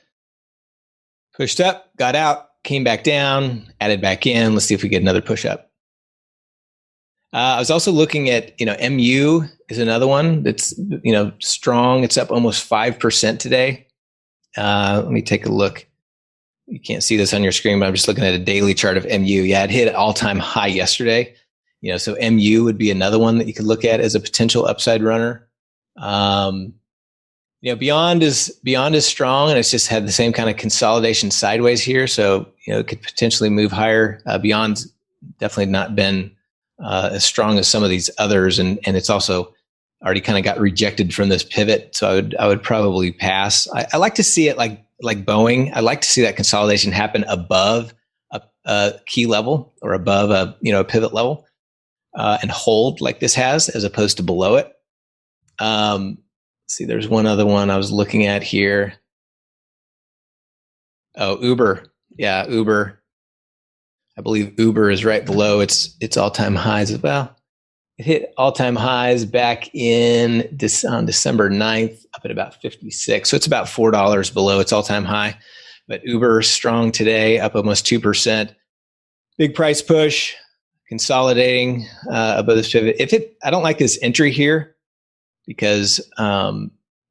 pushed up, got out, came back down, added back in. Let's see if we get another push up. I was also looking at, MU is another one that's, strong. It's up almost 5% today. Let me take a look. You can't see this on your screen, but I'm just looking at a daily chart of MU. Yeah, it hit an all-time high yesterday. So MU would be another one that you could look at as a potential upside runner. Beyond is strong, and it's just had the same kind of consolidation sideways here. So, it could potentially move higher. Beyond's definitely not been as strong as some of these others. And it's also already kind of got rejected from this pivot. So I would probably pass. I like to see it like Boeing. I like to see that consolidation happen above a key level or above a pivot level, and hold like this has, as opposed to below it. See, there's one other one I was looking at here. Oh, Uber. Yeah, Uber. I believe Uber is right below its all-time highs as well. It hit all-time highs back on December 9th, up at about 56. So it's about $4 below its all-time high. But Uber strong today, up almost 2%. Big price push, consolidating above this pivot. I don't like this entry here, because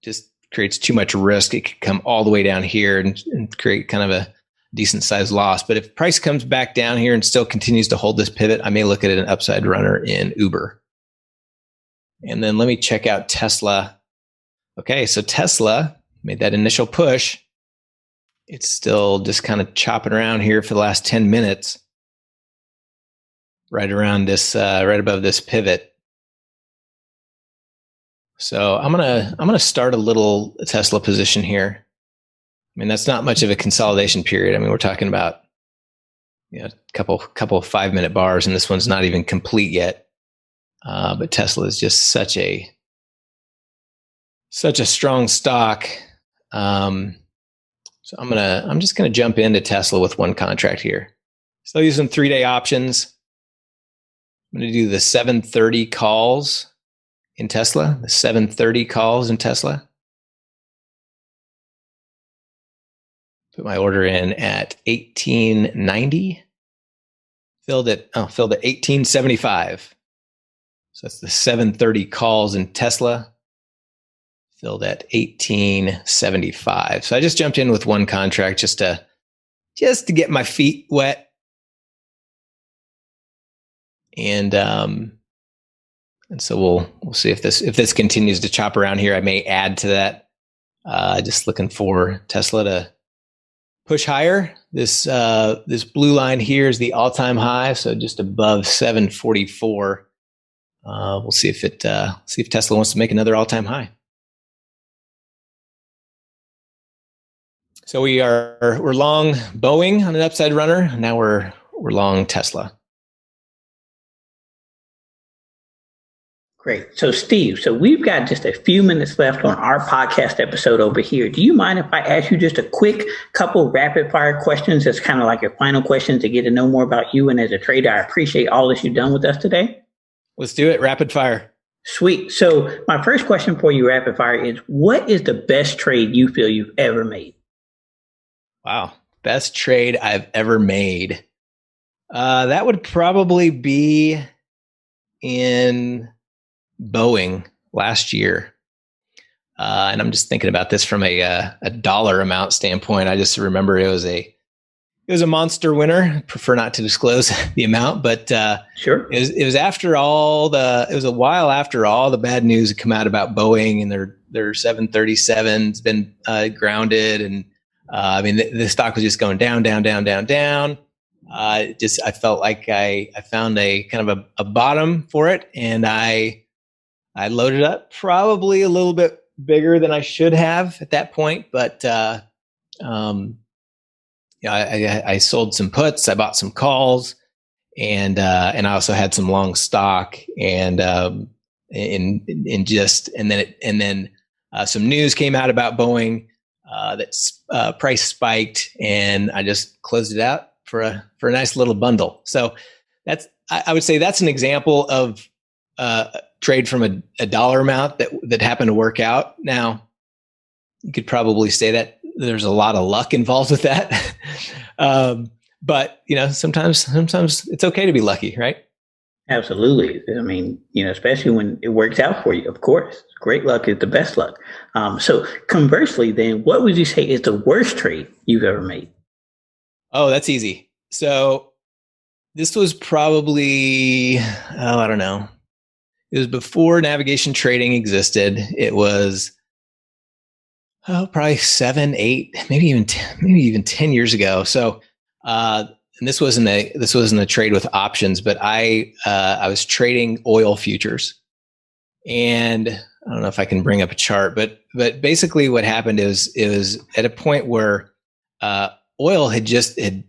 just creates too much risk. It could come all the way down here and create kind of a decent sized loss. But if price comes back down here and still continues to hold this pivot, I may look at an upside runner in Uber. And then let me check out Tesla. Okay, so Tesla made that initial push. It's still just kind of chopping around here for the last 10 minutes, right around this, right above this pivot. So I'm gonna start a little Tesla position here. I mean, that's not much of a consolidation period. I mean, we're talking about a couple of 5-minute bars, and this one's not even complete yet. But Tesla is just such a strong stock. So I'm just gonna jump into Tesla with one contract here. Still using 3-day options. I'm gonna do the 730 calls in Tesla, the 730 calls in Tesla. Put my order in at 1890. Filled at 1875. So that's the 730 calls in Tesla. Filled at 1875. So I just jumped in with one contract just to get my feet wet. And so we'll see if this continues to chop around here. I may add to that. Just looking for Tesla to push higher. This blue line here is the all-time high, so just above 744. We'll see if Tesla wants to make another all-time high. So we're long Boeing on an upside runner. Now we're long Tesla. Great. So, Steve, so we've got just a few minutes left on our podcast episode over here. Do you mind if I ask you just a quick couple rapid fire questions? That's kind of like your final questions to get to know more about you. And as a trader, I appreciate all that you've done with us today. Let's do it. Rapid fire. Sweet. So, my first question for you, rapid fire, is what is the best trade you feel you've ever made? Wow. Best trade I've ever made. That would probably be in Boeing last year. And I'm just thinking about this from a dollar amount standpoint. I just remember it was a monster winner. I prefer not to disclose the amount, but sure. It was a while after all the bad news had come out about Boeing and their 737's been grounded, and the stock was just going down. I felt like I found a kind of a bottom for it, and I loaded up probably a little bit bigger than I should have at that point, but I sold some puts, I bought some calls, and I also had some long stock, and then some news came out about Boeing that price spiked, and I just closed it out for a nice little bundle. So I would say that's an example of trade from a dollar amount that happened to work out. Now, you could probably say that there's a lot of luck involved with that. But sometimes it's okay to be lucky, right? Absolutely. I mean, especially when it works out for you, of course. Great luck is the best luck. So conversely, then, what would you say is the worst trade you've ever made? Oh, that's easy. So this was probably, I don't know. It was before navigation trading existed. It was probably 7, 8, maybe even 10 years ago. So, and this wasn't a trade with options, but I was trading oil futures, and I don't know if I can bring up a chart, but basically what happened is it was at a point where oil had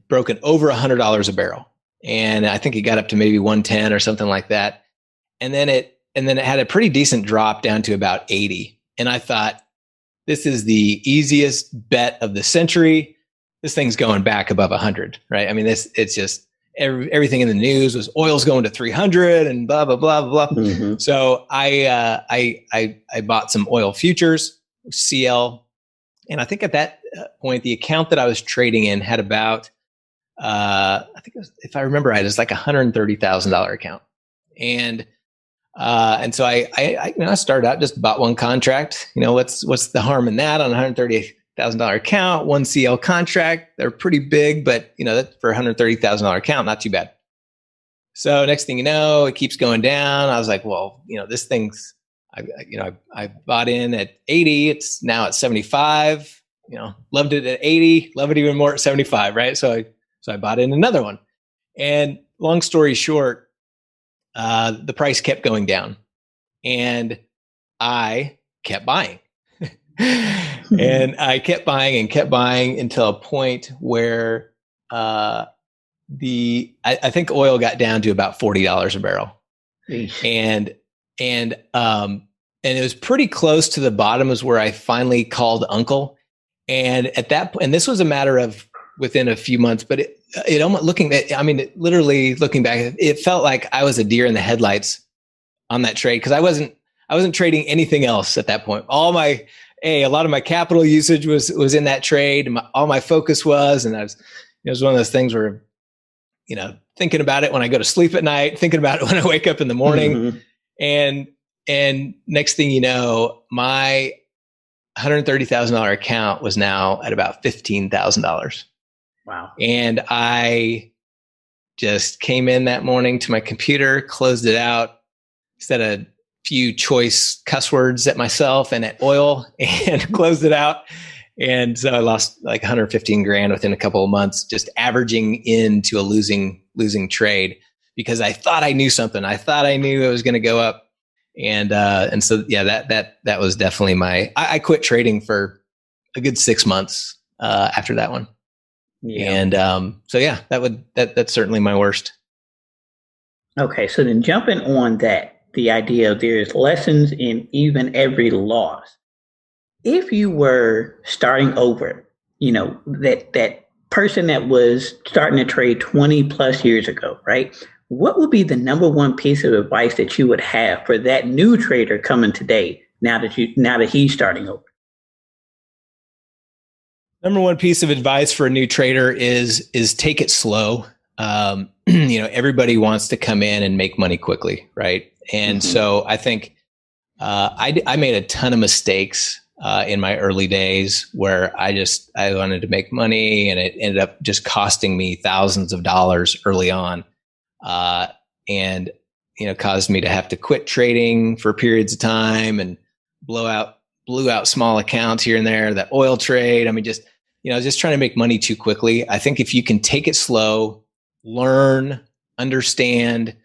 broken over $100 a barrel, and I think it got up to maybe 110 or something like that, and then it had a pretty decent drop down to about 80, and I thought, this is the easiest bet of the century. This thing's going back above 100, right? I mean, it's just everything in the news was oil's going to 300 and blah blah blah blah. Mm-hmm. So I bought some oil futures, CL, and I think at that point the account that I was trading in had about I think it was, if I remember right, it was like $130,000 account, and so I started out, just bought one contract. What's the harm in that on a $130,000 account? One CL contract. They're pretty big, but that for a $130,000 account, not too bad. So next thing you know, it keeps going down. I was like, well, this thing's, I bought in at 80. It's now at 75. Loved it at 80. Love it even more at 75. Right. So I bought in another one. And long story short, the price kept going down, and I kept buying. And I kept buying until a point where I think oil got down to about $40 a barrel. And it was pretty close to the bottom is where I finally called uncle. And at that point, and this was a matter of within a few months, but it almost literally looking back, it felt like I was a deer in the headlights on that trade, because I wasn't trading anything else at that point. A lot of my capital usage was in that trade. All my focus was, and it was one of those things where, thinking about it when I go to sleep at night, thinking about it when I wake up in the morning. Mm-hmm. And next thing you know, my $130,000 account was now at about $15,000. Wow. And I just came in that morning to my computer, closed it out, said a few choice cuss words at myself and at oil, and closed it out. And so I lost like 115 grand within a couple of months, just averaging into a losing trade, because I thought I knew something. I thought I knew it was going to go up. And so, yeah, that was definitely I quit trading for a good 6 months, after that one. Yeah. And, so yeah, that's certainly my worst. Okay. So then jumping on that, the idea of there's lessons in even every loss. If you were starting over, that person that was starting to trade 20 plus years ago, right? What would be the number one piece of advice that you would have for that new trader coming today now that he's starting over? Number one piece of advice for a new trader is take it slow. Everybody wants to come in and make money quickly, right? And so I think I made a ton of mistakes in my early days where I wanted to make money, and it ended up just costing me thousands of dollars early on, and caused me to have to quit trading for periods of time and blew out small accounts here and there. That oil trade, I mean, just trying to make money too quickly. I think if you can take it slow, learn, understand.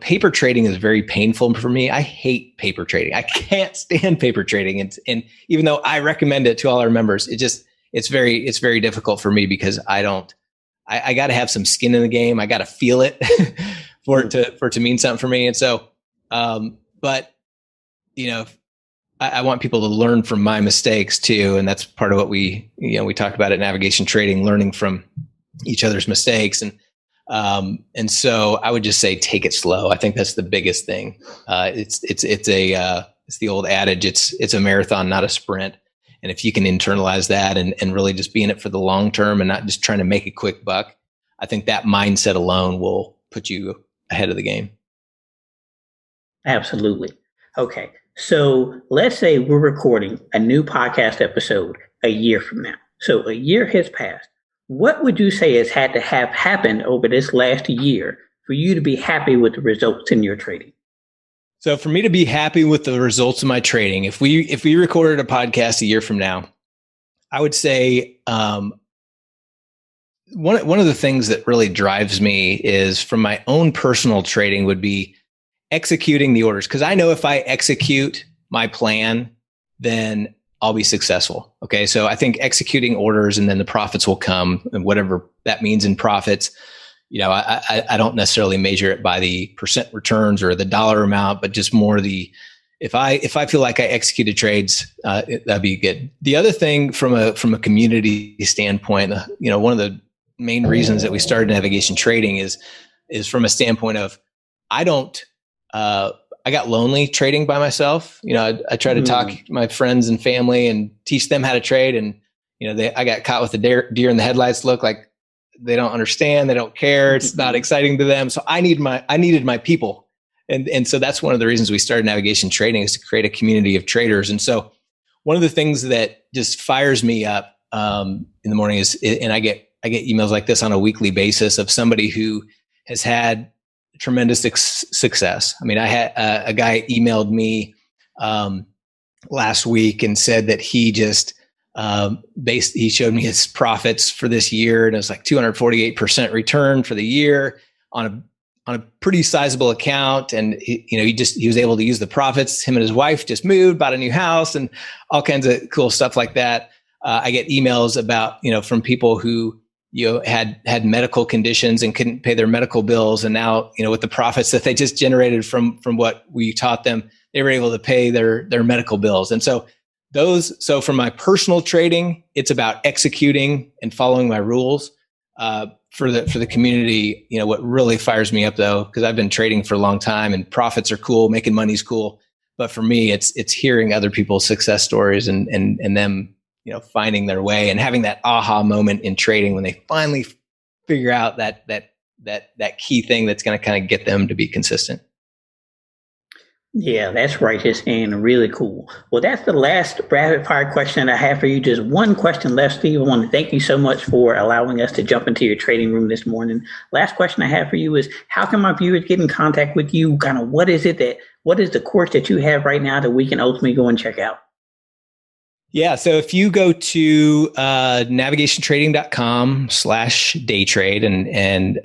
Paper trading is very painful for me. I hate paper trading. I can't stand paper trading. And even though I recommend it to all our members, it's very difficult for me because I got to have some skin in the game. I got to feel it for it to mean something for me. And so, I want people to learn from my mistakes too. And that's part of what we talk about at Navigation Trading, learning from each other's mistakes. And so I would just say, take it slow. I think that's the biggest thing. It's the old adage. It's a marathon, not a sprint. And if you can internalize that and really just be in it for the long term and not just trying to make a quick buck, I think that mindset alone will put you ahead of the game. Absolutely. Okay. So let's say we're recording a new podcast episode a year from now. So a year has passed. What would you say has had to have happened over this last year for you to be happy with the results in your trading? So for me to be happy with the results of my trading, if we recorded a podcast a year from now, I would say one of the things that really drives me is from my own personal trading would be executing the orders. Because I know if I execute my plan, then I'll be successful. Okay. So I think executing orders and then the profits will come, and whatever that means in profits. I don't necessarily measure it by the percent returns or the dollar amount, but just more if I feel like I executed trades, that'd be good. The other thing from a community standpoint, one of the main reasons that we started Navigation Trading is from a standpoint of I got lonely trading by myself. I try to talk to my friends and family and teach them how to trade. And, I got caught with the deer in the headlights look, like they don't understand. They don't care. It's not exciting to them. So I needed my people. And so that's one of the reasons we started Navigation Trading, is to create a community of traders. And so one of the things that just fires me up in the morning is, and I get emails like this on a weekly basis of somebody who has had tremendous success. I mean, I had a guy emailed me last week and said that he just he showed me his profits for this year, and it was like 248% return for the year on a pretty sizable account. And he was able to use the profits. Him and his wife just moved, bought a new house, and all kinds of cool stuff like that. I get emails about from people who had medical conditions and couldn't pay their medical bills. And now, with the profits that they just generated from what we taught them, they were able to pay their medical bills. And so from my personal trading, it's about executing and following my rules. For the community, what really fires me up though, because I've been trading for a long time and profits are cool, making money's cool. But for me, it's hearing other people's success stories and them finding their way and having that aha moment in trading when they finally figure out that key thing that's going to kind of get them to be consistent. Yeah, that's righteous and really cool. Well, that's the last rapid fire question I have for you. Just one question left, Steve. I want to thank you so much for allowing us to jump into your trading room this morning. Last question I have for you is, how can my viewers get in contact with you? Kind of what is the course that you have right now that we can ultimately go and check out? Yeah. So if you go to navigationtrading.com/day trade, and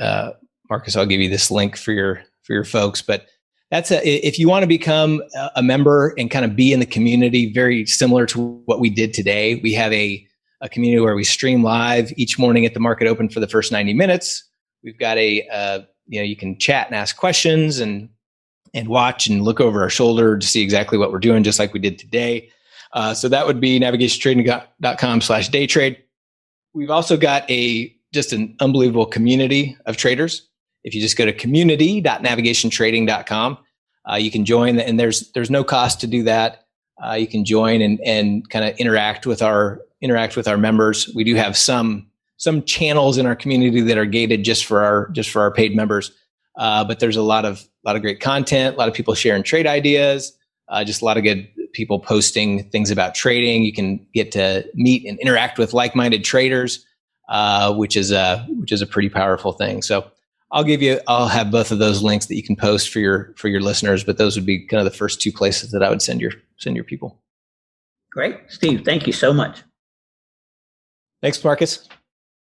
Marcus, I'll give you this link for your folks, but if you want to become a member and kind of be in the community, very similar to what we did today. We have a community where we stream live each morning at the market open for the first 90 minutes. We've got you can chat and ask questions, and and watch and look over our shoulder to see exactly what we're doing, just like we did today. So that would be navigationtrading.com/day trade. We've also got just an unbelievable community of traders. If you just go to community.navigationtrading.com, you can join, and there's no cost to do that. You can join and kind of interact with our members. We do have some channels in our community that are gated just for our paid members, but there's a lot of great content, a lot of people sharing trade ideas, just a lot of good people posting things about trading. You can get to meet and interact with like-minded traders, which is a pretty powerful thing. So I'll have both of those links that you can post for your listeners, but those would be kind of the first two places that I would send your people. Great. Steve, thank you so much. Thanks, Marcus.